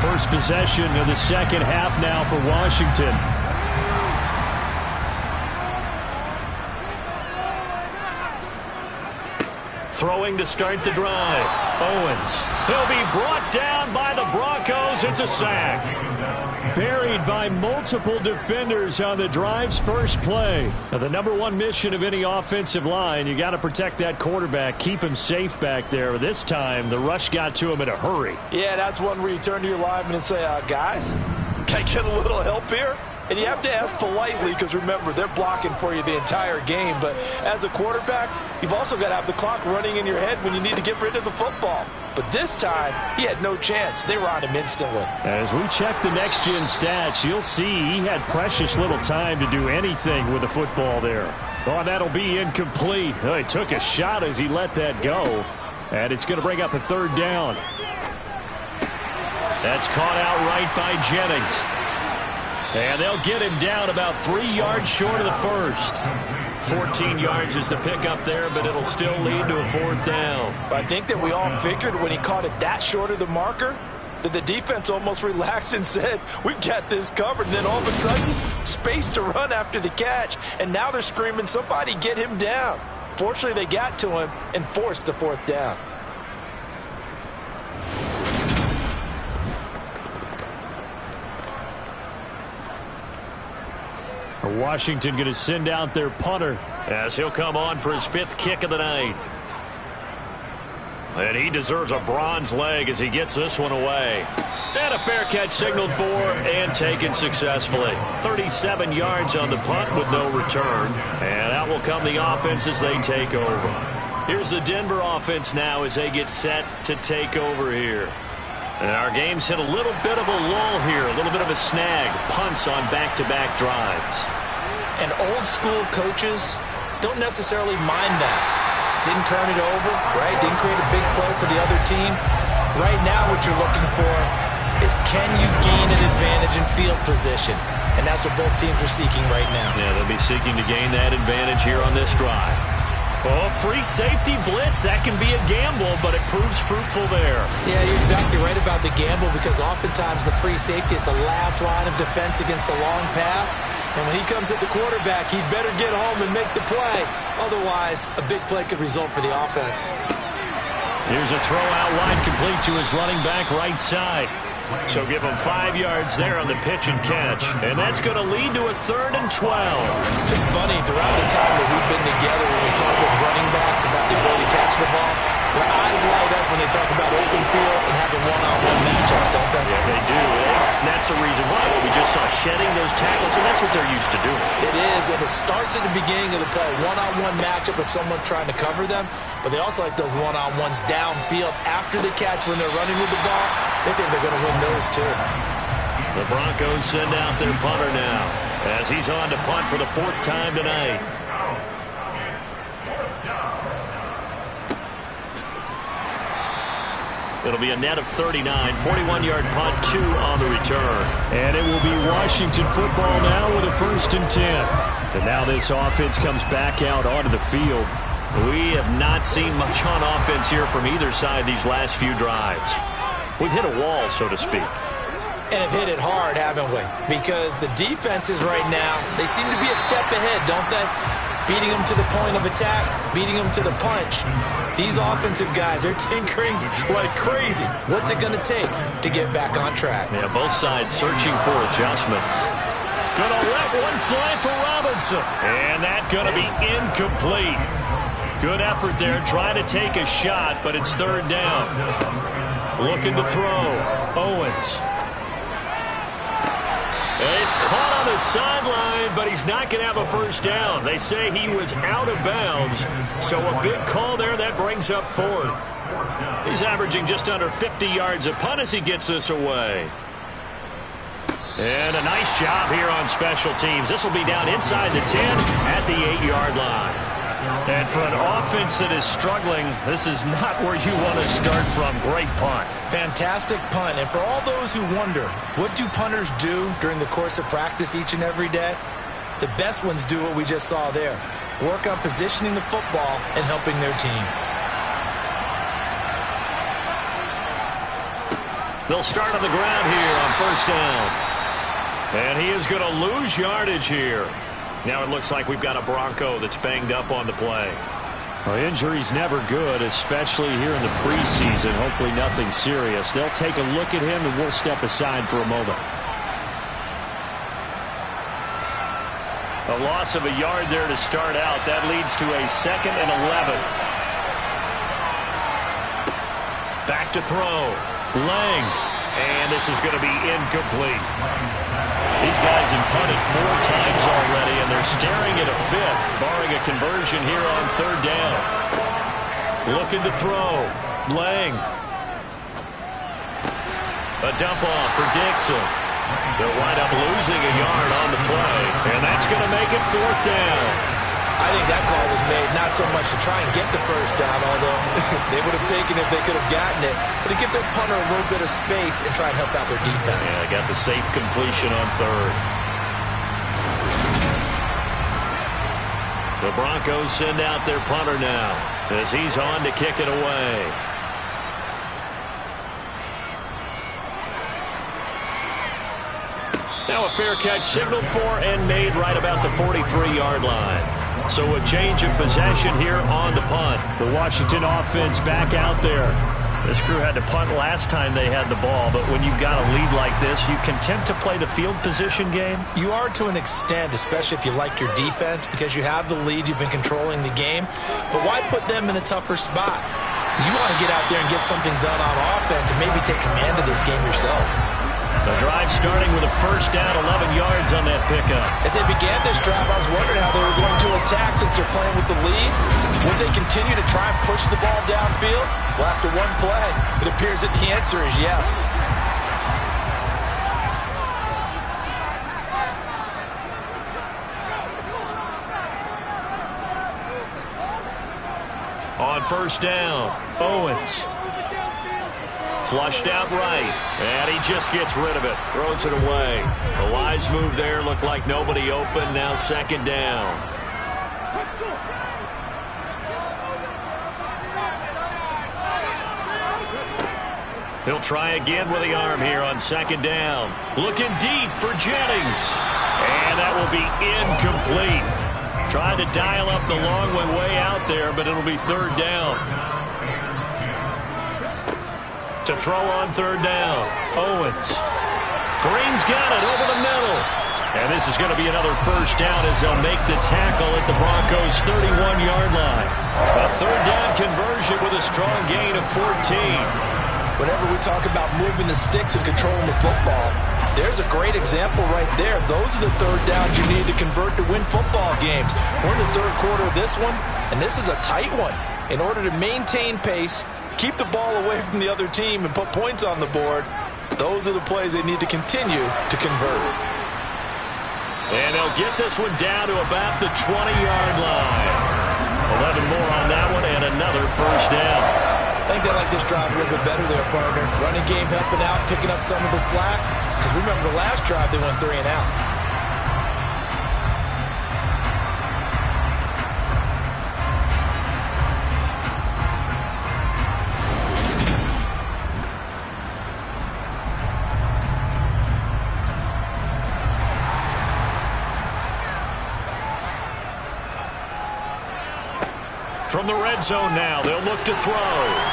First possession of the second half now for Washington. Throwing to start the drive. Owens. He'll be brought down by the Broncos. It's a sack. Buried by multiple defenders on the drive's first play. Now, the number 1 mission of any offensive line, you got to protect that quarterback, keep him safe back there. This time, the rush got to him in a hurry. Yeah, that's one where you turn to your lineman and say, guys, can I get a little help here? And you have to ask politely because, remember, they're blocking for you the entire game. But as a quarterback, you've also got to have the clock running in your head when you need to get rid of the football. But this time, he had no chance. They were on him instantly. As we check the next-gen stats, you'll see he had precious little time to do anything with the football there. Oh, that'll be incomplete. Oh, he took a shot as he let that go. And it's going to bring up a 3rd down. That's caught out right by Jennings. And they'll get him down about 3 yards short of the first. 14 yards is the pickup there, but it'll still lead to a 4th down. I think that we all figured when he caught it that short of the marker that the defense almost relaxed and said, we've got this covered. And then all of a sudden, space to run after the catch. And now they're screaming, somebody get him down. Fortunately, they got to him and forced the 4th down. Washington going to send out their punter as he'll come on for his 5th kick of the night. And he deserves a bronze leg as he gets this one away. And a fair catch signaled for and taken successfully. 37 yards on the punt with no return. And out will come the offense as they take over. Here's the Denver offense now as they get set to take over here. And our game's hit a little bit of a lull here, a little bit of a snag. Punts on back-to-back drives. And old-school coaches don't necessarily mind that. Didn't turn it over, right? Didn't create a big play for the other team. Right now what you're looking for is can you gain an advantage in field position? And that's what both teams are seeking right now. Yeah, they'll be seeking to gain that advantage here on this drive. Oh, free safety blitz. That can be a gamble, but it proves fruitful there. Yeah, you're exactly right about the gamble because oftentimes the free safety is the last line of defense against a long pass. And when he comes at the quarterback, he'd better get home and make the play. Otherwise, a big play could result for the offense. Here's a throw out wide complete to his running back right side. So give him 5 yards there on the pitch and catch. And that's going to lead to a 3rd and 12. It's funny, throughout the time that we've been together when we talk with running backs about the ability to catch the ball, their eyes light up when they talk about open field and having one-on-one matchups, don't they? Yeah, they do. And that's the reason why. Well, we just saw shedding those tackles, and that's what they're used to doing. It is, and it starts at the beginning of the play. One-on-one matchup if someone's trying to cover them, but they also like those one-on-ones downfield after the catch when they're running with the ball. They think they're going to win those too. The Broncos send out their punter now as he's on to punt for the 4th time tonight. It'll be a net of 39, 41-yard punt, 2 on the return. And it will be Washington football now with a 1st and 10. And now this offense comes back out onto the field. We have not seen much on offense here from either side these last few drives. We've hit a wall, so to speak. And have hit it hard, haven't we? Because the defenses right now, they seem to be a step ahead, don't they? Beating them to the point of attack, beating them to the punch. These offensive guys are tinkering like crazy. What's it going to take to get back on track? Yeah, both sides searching for adjustments. Gonna let one fly for Robinson. And that gonna be incomplete. Good effort there, trying to take a shot, but it's 3rd down. Looking to throw. Owens. He's caught on the sideline, but he's not going to have a 1st down. They say he was out of bounds, so a big call there that brings up 4th. He's averaging just under 50 yards a punt as he gets this away. And a nice job here on special teams. This will be down inside the 10 at the 8-yard line. And for an offense that is struggling, this is not where you want to start from. Great punt. Fantastic punt. And for all those who wonder, what do punters do during the course of practice each and every day? The best ones do what we just saw there. Work on positioning the football and helping their team. They'll start on the ground here on 1st down. And he is going to lose yardage here. Now it looks like we've got a Bronco that's banged up on the play. Well, injury's never good, especially here in the preseason. Hopefully nothing serious. They'll take a look at him, and we'll step aside for a moment. A loss of a yard there to start out. That leads to a 2nd and 11. Back to throw. Lang. And this is going to be incomplete. These guys have punted 4 times already, and they're staring at a 5th, barring a conversion here on 3rd down. Looking to throw. Lang. A dump off for Dixon. They'll wind up losing a yard on the play, and that's going to make it 4th down. I think that call was made not so much to try and get the 1st down, although they would have taken it if they could have gotten it, but to give their punter a little bit of space and try and help out their defense. Yeah, they got the safe completion on 3rd. The Broncos send out their punter now as he's on to kick it away. Now a fair catch signaled for and made right about the 43-yard line. So a change of possession here on the punt. The Washington offense back out there. This crew had to punt last time they had the ball, but when you've got a lead like this, you content to play the field position game? You are to an extent, especially if you like your defense, because you have the lead, you've been controlling the game. But why put them in a tougher spot? You want to get out there and get something done on offense and maybe take command of this game yourself. The drive starting with a 1st down, 11 yards on that pickup. As they began this drive, I was wondering how they were going to attack since they're playing with the lead. Would they continue to try and push the ball downfield? Well, after one play, it appears that the answer is yes. On 1st down, Owens. Flushed out right, and he just gets rid of it. Throws it away. The wise move there. Looked like nobody open. Now 2nd down. He'll try again with the arm here on 2nd down. Looking deep for Jennings. And that will be incomplete. Trying to dial up the long way out there, but it'll be 3rd down. To throw on 3rd down. Owens. Green's got it over the middle. And this is going to be another 1st down as they'll make the tackle at the Broncos' 31-yard line. A 3rd down conversion with a strong gain of 14. Whenever we talk about moving the sticks and controlling the football, there's a great example right there. Those are the 3rd downs you need to convert to win football games. We're in the 3rd quarter of this one, and this is a tight one. In order to maintain pace, keep the ball away from the other team and put points on the board, Those are the plays they need to continue to convert. And they'll get this one down to about the 20-yard line. 11 more on that one and another first down. I think they like this drive a little bit better there, partner. Running game helping out, picking up some of the slack. Because remember, the last drive they went 3 and out. From the red zone now, they'll look to throw.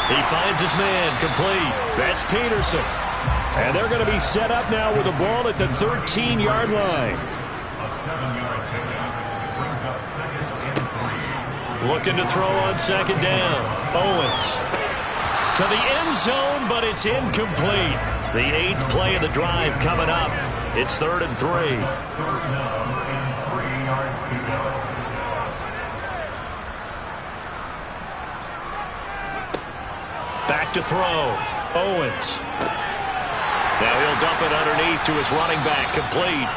He finds his man, complete. That's Peterson. And they're going to be set up now with the ball at the 13-yard line. A 7-yard pickup brings up 2nd and 3. Looking to throw on second down. Owens to the end zone, but it's incomplete. The 8th play of the drive coming up. It's 3rd and 3. First down and 3 yards to go. Back to throw. Owens. Now he'll dump it underneath to his running back. Complete.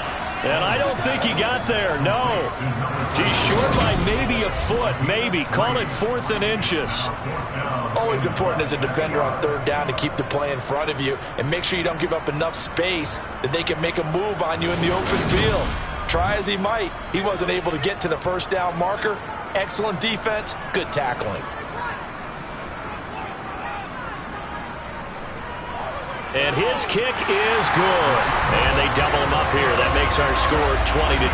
And I don't think he got there. No. He's short by maybe a foot. Maybe. Call it 4th and inches. Always important as a defender on 3rd down to keep the play in front of you and make sure you don't give up enough space that they can make a move on you in the open field. Try as he might, he wasn't able to get to the first down marker. Excellent defense, good tackling. And his kick is good. And they double him up here. That makes our score 20-10.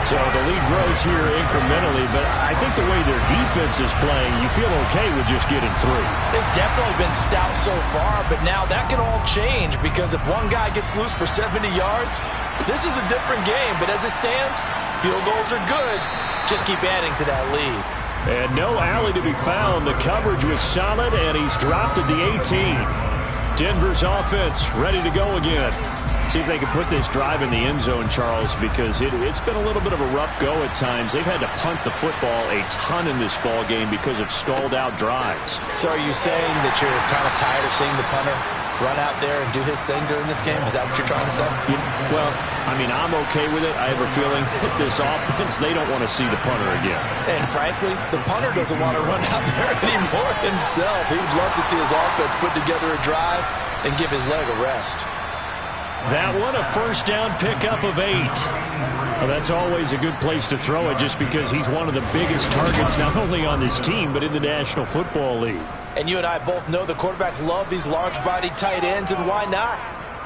So the lead grows here incrementally, but I think the way their defense is playing, you feel okay with just getting 3. They've definitely been stout so far, but now that can all change because if one guy gets loose for 70 yards, this is a different game. But as it stands, field goals are good. Just keep adding to that lead. And no alley to be found. The coverage was solid, and he's dropped at the 18. Denver's offense ready to go again. See if they can put this drive in the end zone, Charles, because it's been a little bit of a rough go at times. They've had to punt the football a ton in this ball game because of stalled-out drives. So are you saying that you're kind of tired of seeing the punter run out there and do his thing during this game? Is that what you're trying to say? Well, I mean, I'm okay with it. I have a feeling that this offense, they don't want to see the punter again. And frankly, the punter doesn't want to run out there anymore himself. He'd love to see his offense put together a drive and give his leg a rest. That one, a first down pickup of 8. Well, that's always a good place to throw it just because he's one of the biggest targets not only on this team but in the National Football League. And you and I both know the quarterbacks love these large-bodied tight ends, and why not?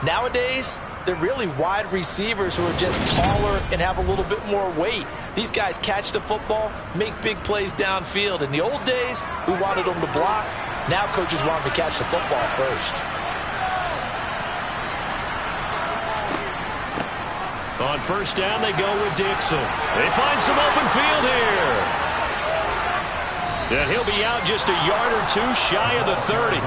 Nowadays, they're really wide receivers who are just taller and have a little bit more weight. These guys catch the football, make big plays downfield. In the old days, we wanted them to block. Now coaches want them to catch the football first. On first down, they go with Dixon. They find some open field here. And he'll be out just a yard or two shy of the 30.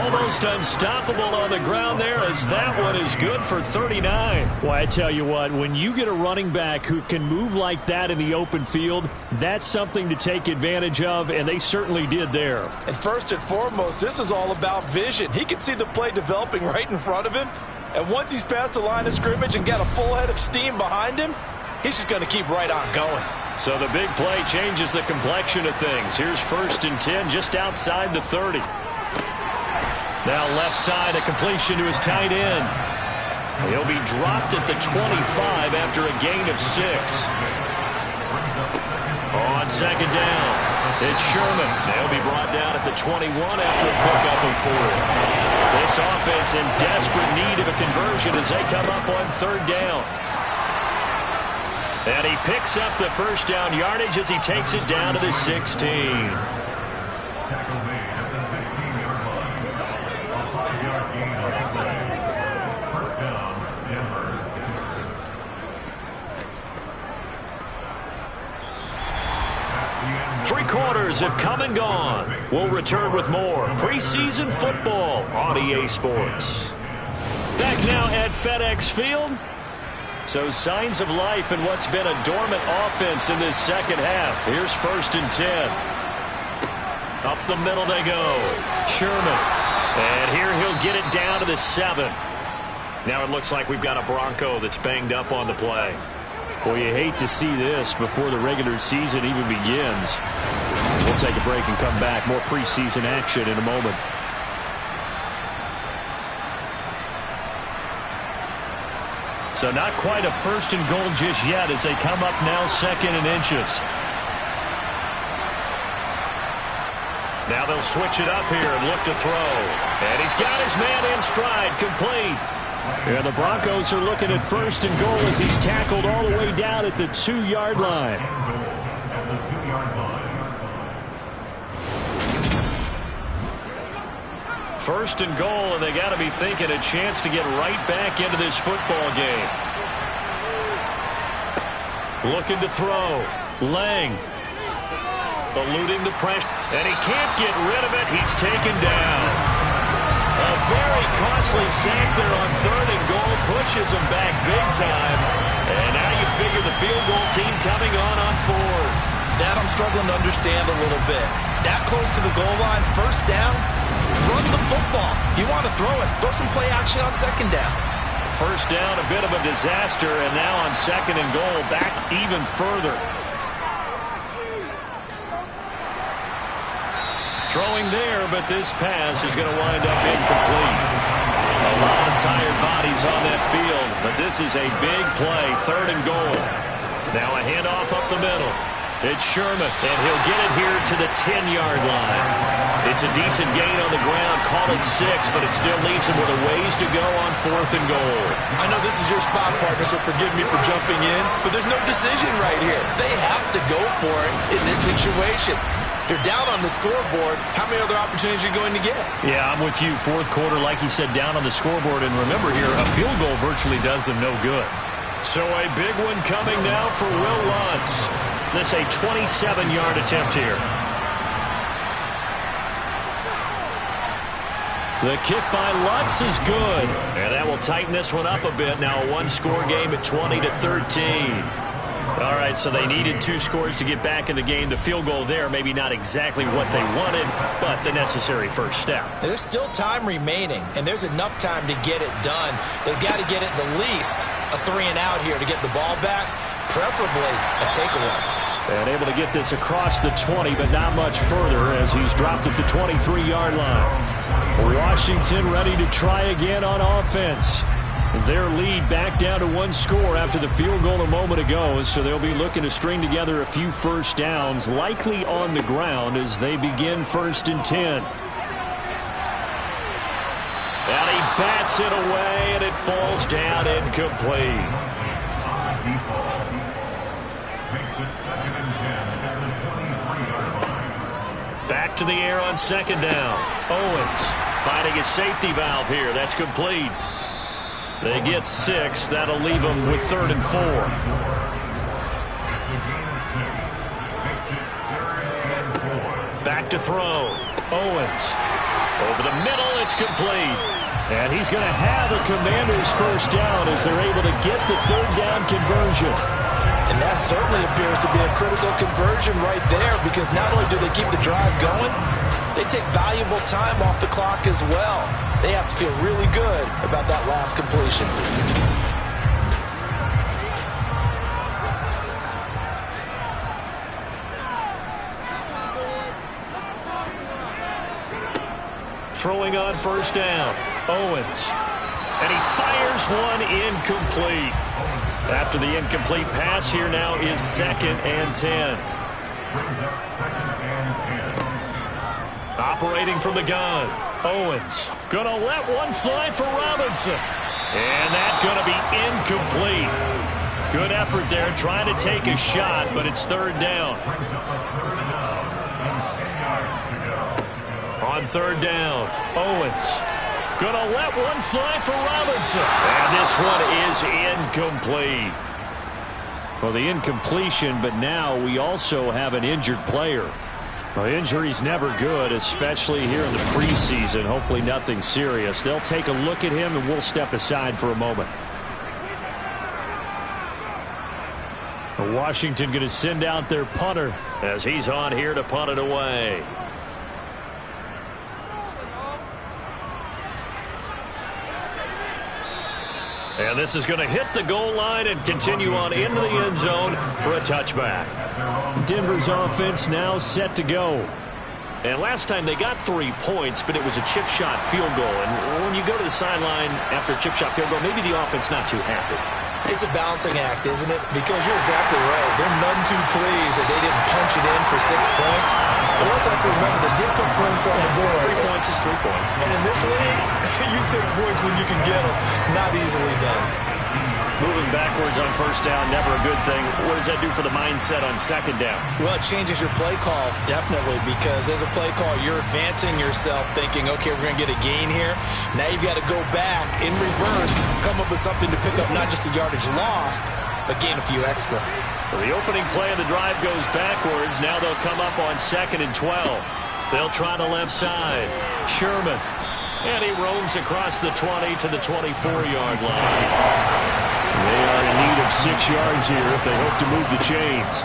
Almost unstoppable on the ground there as that one is good for 39. Well, I tell you what, when you get a running back who can move like that in the open field, that's something to take advantage of, and they certainly did there. And first and foremost, this is all about vision. He can see the play developing right in front of him. And once he's past the line of scrimmage and got a full head of steam behind him, he's just going to keep right on going. So the big play changes the complexion of things. Here's 1st and 10 just outside the 30. Now left side, a completion to his tight end. He'll be dropped at the 25 after a gain of 6. On second down, it's Sherman. They'll be brought down at the 21 after a pickup of 4. This offense in desperate need of a conversion as they come up on 3rd down. And he picks up the first down yardage as he takes it down to the 16. Tackle made at the 16-yard line. A 5-yard gain on the play. First down, Denver. 3 quarters have come and gone. We'll return with more preseason football on EA Sports. Back now at FedEx Field. So signs of life in what's been a dormant offense in this second half. Here's 1st and 10. Up the middle they go. Sherman. And here he'll get it down to the to 7. Now it looks like we've got a Bronco that's banged up on the play. Well, you hate to see this before the regular season even begins. We'll take a break and come back. More preseason action in a moment. So not quite a first and goal just yet as they come up now 2nd and inches. Now they'll switch it up here and look to throw. And he's got his man in stride, complete. And the Broncos are looking at 1st and goal as he's tackled all the way down at the 2-yard line. First and goal, and they got to be thinking a chance to get right back into this football game. Looking to throw. Lang. Eluding the pressure. And he can't get rid of it. He's taken down. A very costly sack there on 3rd and goal. Pushes him back big time. And now you figure the field goal team coming on 4th. That I'm struggling to understand a little bit. That close to the goal line, 1st down, run the football. If you want to throw it, throw some play action on 2nd down. 1st down, a bit of a disaster, and now on 2nd and goal, back even further. Throwing there, but this pass is going to wind up incomplete. A lot of tired bodies on that field, but this is a big play, 3rd and goal. Now a handoff up the middle. It's Sherman, and he'll get it here to the 10-yard line. It's a decent gain on the ground, call it 6, but it still leaves him with a ways to go on 4th and goal. I know this is your spot, partner, so forgive me for jumping in, but there's no decision right here. They have to go for it in this situation. They're down on the scoreboard. How many other opportunities are you going to get? Yeah, I'm with you. 4th quarter, like you said, down on the scoreboard. And remember here, a field goal virtually does them no good. So a big one coming now for Will Lutz. This a 27-yard attempt here. The kick by Lutz is good. And that will tighten this one up a bit. Now a 1-score game at 20-13. All right, so they needed 2 scores to get back in the game. The field goal there, maybe not exactly what they wanted, but the necessary first step. There's still time remaining, and there's enough time to get it done. They've got to get it the least a 3-and-out here to get the ball back, preferably a takeaway. And able to get this across the 20, but not much further as he's dropped at the 23-yard line. Washington ready to try again on offense. Their lead back down to 1 score after the field goal a moment ago, so they'll be looking to string together a few 1st downs, likely on the ground as they begin 1st and 10. And he bats it away, and it falls down incomplete. Back to the air on 2nd down. Owens finding his safety valve here. That's complete. They get 6. That'll leave them with 3rd and 4. Back to throw. Owens. Over the middle, it's complete. And he's going to have a Commanders 1st down as they're able to get the 3rd down conversion. And that certainly appears to be a critical conversion right there, because not only do they keep the drive going, they take valuable time off the clock as well. They have to feel really good about that last completion. Throwing on 1st down. Owens. And he fires one incomplete. After the incomplete pass, here now is 2nd and 10. Operating from the gun. Owens gonna let one fly for Robinson. And that's gonna be incomplete. Good effort there trying to take a shot, but it's 3rd down. On 3rd down, Owens gonna let one fly for Robinson. And this one is incomplete. Well, the incompletion, but now we also have an injured player. Well, injury's never good, especially here in the preseason. Hopefully nothing serious. They'll take a look at him, and we'll step aside for a moment. Washington going to send out their punter as he's on here to punt it away. And this is going to hit the goal line and continue on into the end zone for a touchback. Denver's offense now set to go. And last time they got 3 points, but it was a chip shot field goal. And when you go to the sideline after a chip shot field goal, maybe the offense not too happy. It's a balancing act, isn't it? Because you're exactly right. They're none too pleased that they didn't punch it in for 6 points. But also have to remember they did put points on the board. 3 points is 3 points. And in this league, you take points when you can get them. Not easily done. Moving backwards on first down, never a good thing. What does that do for the mindset on second down? Well, it changes your play call, definitely, because as a play call, you're advancing yourself thinking, okay, we're going to get a gain here. Now you've got to go back in reverse, come up with something to pick up not just the yardage lost, but gain a few extra. So the opening play of the drive goes backwards. Now they'll come up on 2nd and 12. They'll try the left side. Sherman. And he roams across the 20 to the 24-yard line. They are in need of 6 yards here if they hope to move the chains.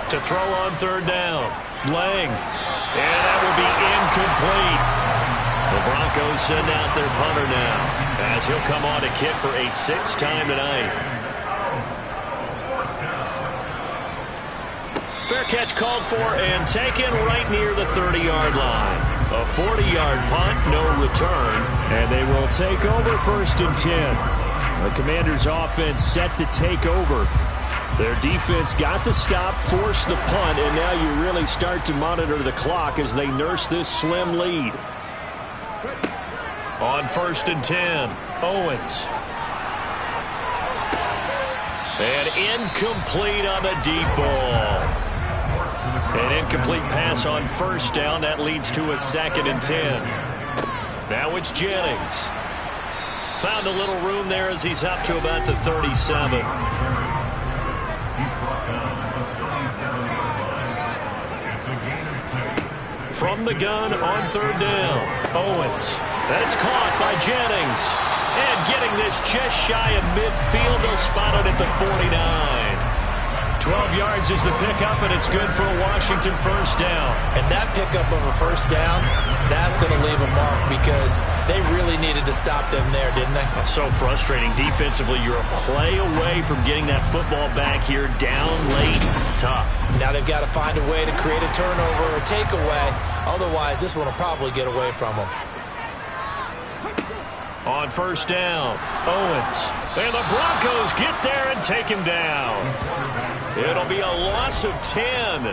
To throw on third down. Lang. And that will be incomplete. The Broncos send out their punter now, as he'll come on to kick for a 6th time tonight. Fair catch called for and taken right near the 30-yard line. A 40-yard punt, no return. And they will take over 1st and 10. The Commanders' offense set to take over. Their defense got the stop, forced the punt, and now you really start to monitor the clock as they nurse this slim lead. On 1st and 10, Owens. And incomplete on the deep ball. An incomplete pass on first down. That leads to a 2nd and 10. Now it's Jennings. Found a little room there as he's up to about the 37. From the gun on third down, Owens. That's caught by Jennings. And getting this just shy of midfield, they'll spot it at the 49. 12 yards is the pickup, and it's good for a Washington first down. And that pickup of a first down, that's going to leave a mark because they really needed to stop them there, didn't they? So frustrating. Defensively, you're a play away from getting that football back here down late. Tough. Now they've got to find a way to create a turnover or takeaway. Otherwise, this one will probably get away from them. On first down, Owens. And the Broncos get there and take him down. It'll be a loss of 10.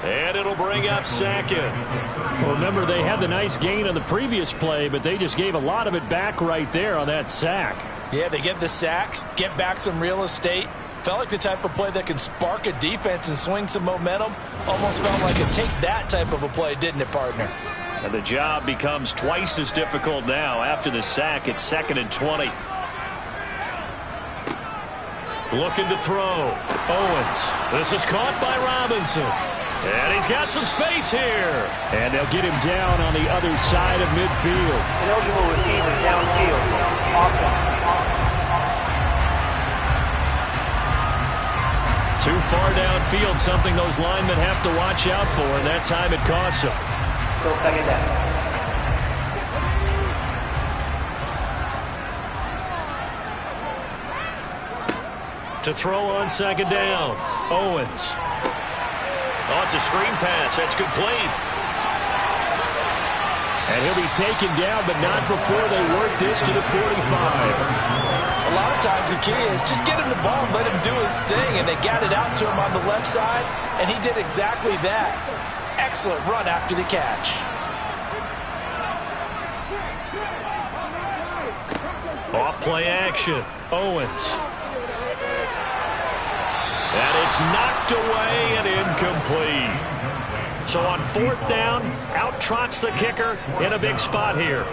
And it'll bring up 2nd. Well, remember, they had the nice gain on the previous play, but they just gave a lot of it back right there on that sack. Yeah, they get the sack, get back some real estate. Felt like the type of play that can spark a defense and swing some momentum. Almost felt like a take that type of a play, didn't it, partner? And the job becomes twice as difficult now. After the sack, it's 2nd and 20. Looking to throw. Owens. This is caught by Robinson. And he's got some space here. And they'll get him down on the other side of midfield. Eligible receiver downfield. Too far downfield, something those linemen have to watch out for, and that time it costs them. Still 2nd down. To throw on 2nd down, Owens. Oh, it's a screen pass. That's complete. And he'll be taken down, but not before they work this to the 45. A lot of times the key is just get him the ball and let him do his thing, and they got it out to him on the left side, and he did exactly that. Excellent run after the catch. Off play action, Owens. And it's knocked away and incomplete. So on 4th down, out trots the kicker in a big spot here.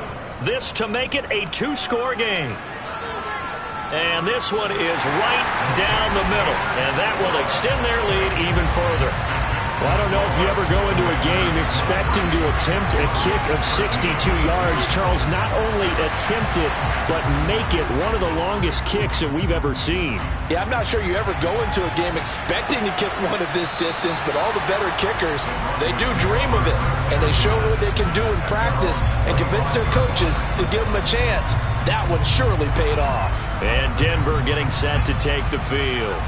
This to make it a 2-score game. And this one is right down the middle. And that will extend their lead even further. Well, I don't know if you ever go into a game expecting to attempt a kick of 62 yards. Charles, not only attempt it, but make it one of the longest kicks that we've ever seen. Yeah, I'm not sure you ever go into a game expecting to kick one of this distance, but all the better kickers, they do dream of it, and they show what they can do in practice and convince their coaches to give them a chance. That one surely paid off. And Denver getting set to take the field.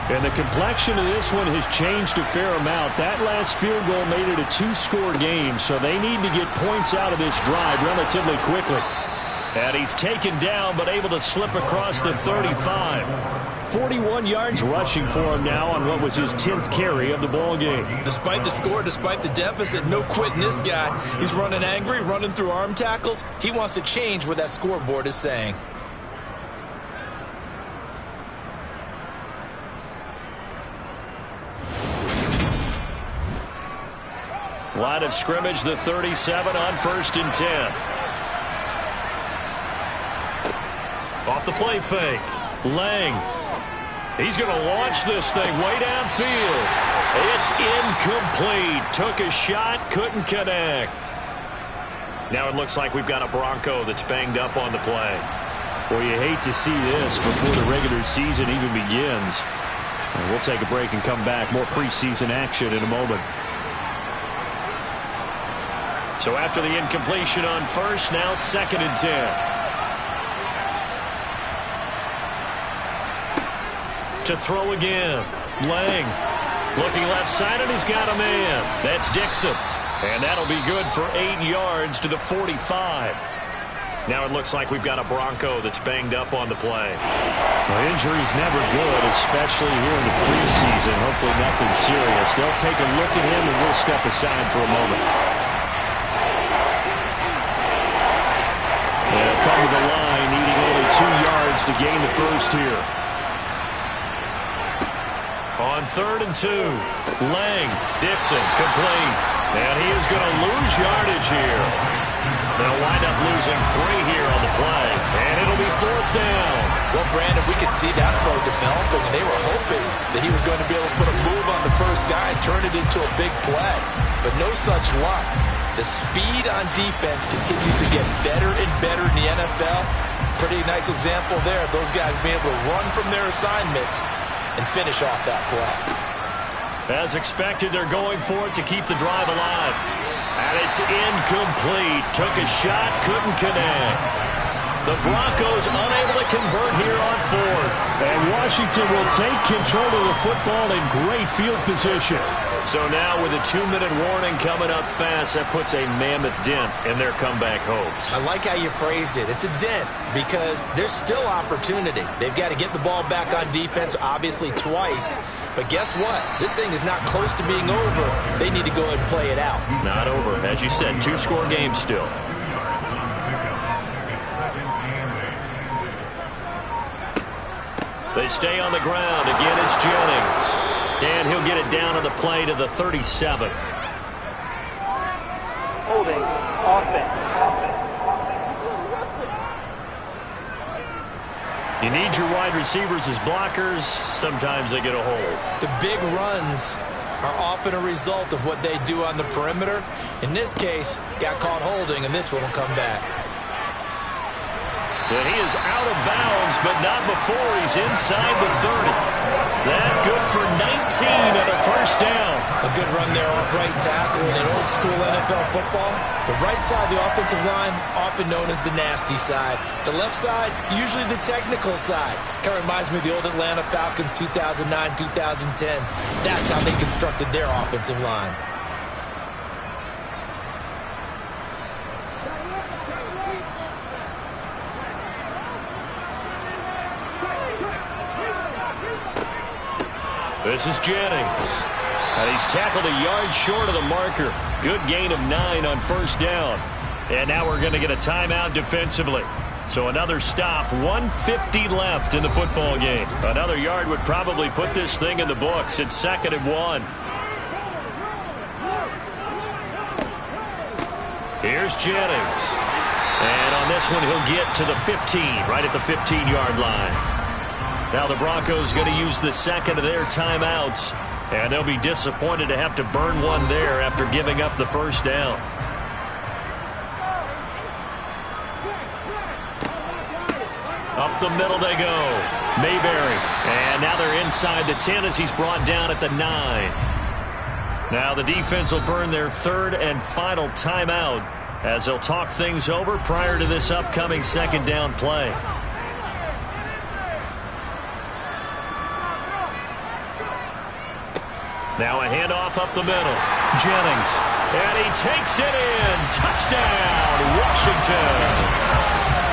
And the complexion of this one has changed a fair amount. That last field goal made it a two-score game, so they need to get points out of this drive relatively quickly. And he's taken down, but able to slip across the 35. 41 yards rushing for him now on what was his 10th carry of the ball game. Despite the score, despite the deficit, no quitting this guy. He's running angry, running through arm tackles. He wants to change what that scoreboard is saying. Line of scrimmage, the 37 on 1st and 10. Off the play fake. Lang. He's going to launch this thing way downfield. It's incomplete. Took a shot, couldn't connect. Now it looks like we've got a Bronco that's banged up on the play. Well, you hate to see this before the regular season even begins. And we'll take a break and come back. More preseason action in a moment. So after the incompletion on 1st, now 2nd and 10. To throw again. Lang looking left side, and he's got a man. That's Dixon. And that'll be good for 8 yards to the 45. Now it looks like we've got a Bronco that's banged up on the play. Well, injury's never good, especially here in the preseason. Hopefully nothing serious. They'll take a look at him, and we'll step aside for a moment. They'll come to the line, needing only 2 yards to gain the first here. On 3rd and 2, Lang, Dixon, complete. And he is going to lose yardage here. They'll wind up losing 3 here on the play. And it'll be 4th down. Well, Brandon, we could see that play developing, and they were hoping that he was going to be able to put a move on the first guy and turn it into a big play. But no such luck. The speed on defense continues to get better and better in the NFL. Pretty nice example there of those guys being able to run from their assignments and finish off that play. As expected, they're going for it to keep the drive alive. And it's incomplete. Took a shot, couldn't connect. The Broncos unable to convert here on 4th. And Washington will take control of the football in great field position. So now with a 2-minute warning coming up fast, that puts a mammoth dent in their comeback hopes. I like how you phrased it. It's a dent because there's still opportunity. They've got to get the ball back on defense, obviously twice. But guess what? This thing is not close to being over. They need to go ahead and play it out. Not over. As you said, 2-score game still. They stay on the ground. Again, it's Jennings. And he'll get it down on the play to the 37. Holding. Offense. You need your wide receivers as blockers. Sometimes they get a hold. The big runs are often a result of what they do on the perimeter. In this case, got caught holding, and this one will come back. And he is out of bounds, but not before he's inside the 30. That good for 19 and a first down. A good run there off right tackle in an old school NFL football. The right side of the offensive line, often known as the nasty side. The left side, usually the technical side. Kind of reminds me of the old Atlanta Falcons 2009-2010. That's how they constructed their offensive line. This is Jennings. And he's tackled a yard short of the marker. Good gain of 9 on first down. And now we're going to get a timeout defensively. So another stop, 1:50 left in the football game. Another yard would probably put this thing in the books. It's 2nd and 1. Here's Jennings. And on this one, he'll get to the 15, right at the 15-yard line. Now the Broncos going to use the second of their timeouts And they'll be disappointed to have to burn one there after giving up the first down. Up the middle they go. Mayberry. And now they're inside the 10 as he's brought down at the 9. Now the defense will burn their third and final timeout as they'll talk things over prior to this upcoming second down play. Now a handoff up the middle. Jennings. And he takes it in. Touchdown, Washington.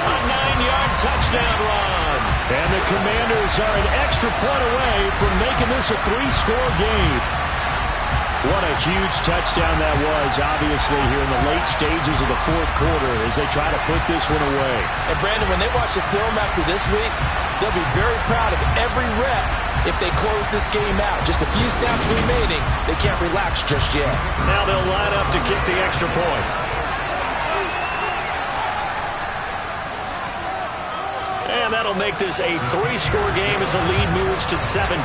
A 9-yard touchdown run. And the Commanders are an extra point away from making this a 3-score game. What a huge touchdown that was, obviously, here in the late stages of the fourth quarter as they try to put this one away. And, Brandon, when they watch the film after this week, they'll be very proud of every rep if they close this game out. Just a few snaps remaining. They can't relax just yet. Now they'll line up to kick the extra point. And that'll make this a 3-score game as the lead moves to 17.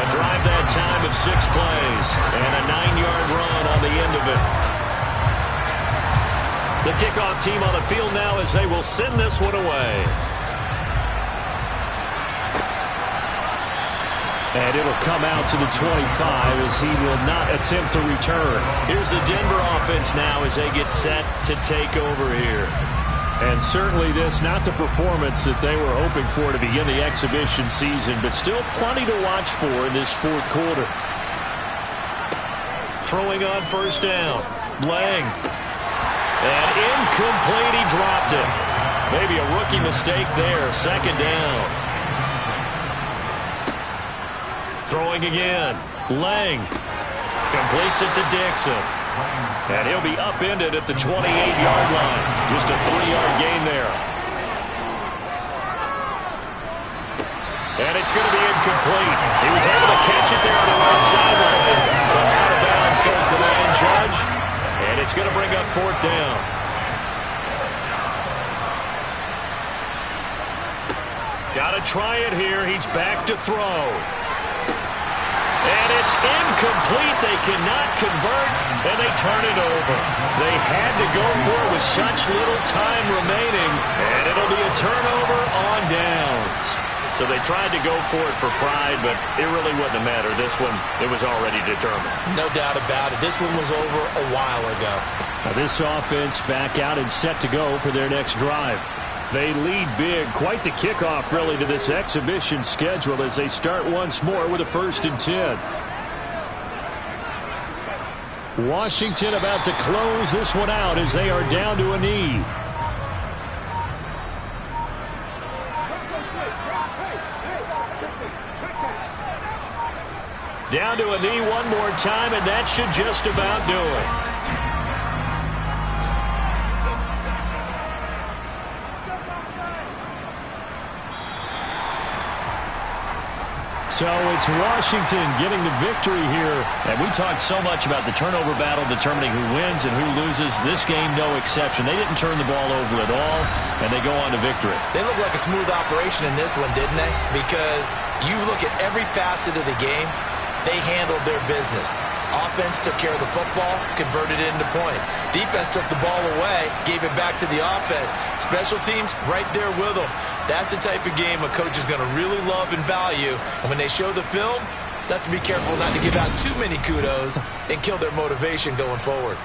A drive that time of 6 plays and a 9-yard run on the end of it. The kickoff team on the field now as they will send this one away. And it'll come out to the 25 as he will not attempt to return. Here's the Denver offense now as they get set to take over here. And certainly this, not the performance that they were hoping for to begin the exhibition season, but still plenty to watch for in this fourth quarter. Throwing on first down. Lang. And incomplete, he dropped it. Maybe a rookie mistake there. Second down. Throwing again. Lang. Completes it to Dixon. And he'll be upended at the 28-yard line. Just a 3-yard gain there. And it's going to be incomplete. He was able to catch it there on the right sideline. But out of bounds, says the line judge. And it's going to bring up fourth down. Got to try it here. He's back to throw. And it's incomplete. They cannot convert, and they turn it over. They had to go for it with such little time remaining, and it'll be a turnover on downs. So they tried to go for it for pride, but it really wouldn't have mattered. This one, it was already determined. No doubt about it. This one was over a while ago. Now this offense back out and set to go for their next drive. They lead big. Quite the kickoff, really, to this exhibition schedule as they start once more with a 1st and 10. Washington about to close this one out as they are down to a knee. Down to a knee one more time, and that should just about do it. So it's Washington getting the victory here. And we talked so much about the turnover battle determining who wins and who loses. This game, no exception. They didn't turn the ball over at all, and they go on to victory. They look like a smooth operation in this one, didn't they? Because you look at every facet of the game, they handled their business. Offense took care of the football, converted it into points. Defense took the ball away, gave it back to the offense. Special teams, right there with them. That's the type of game a coach is going to really love and value. And when they show the film, they have to be careful not to give out too many kudos and kill their motivation going forward.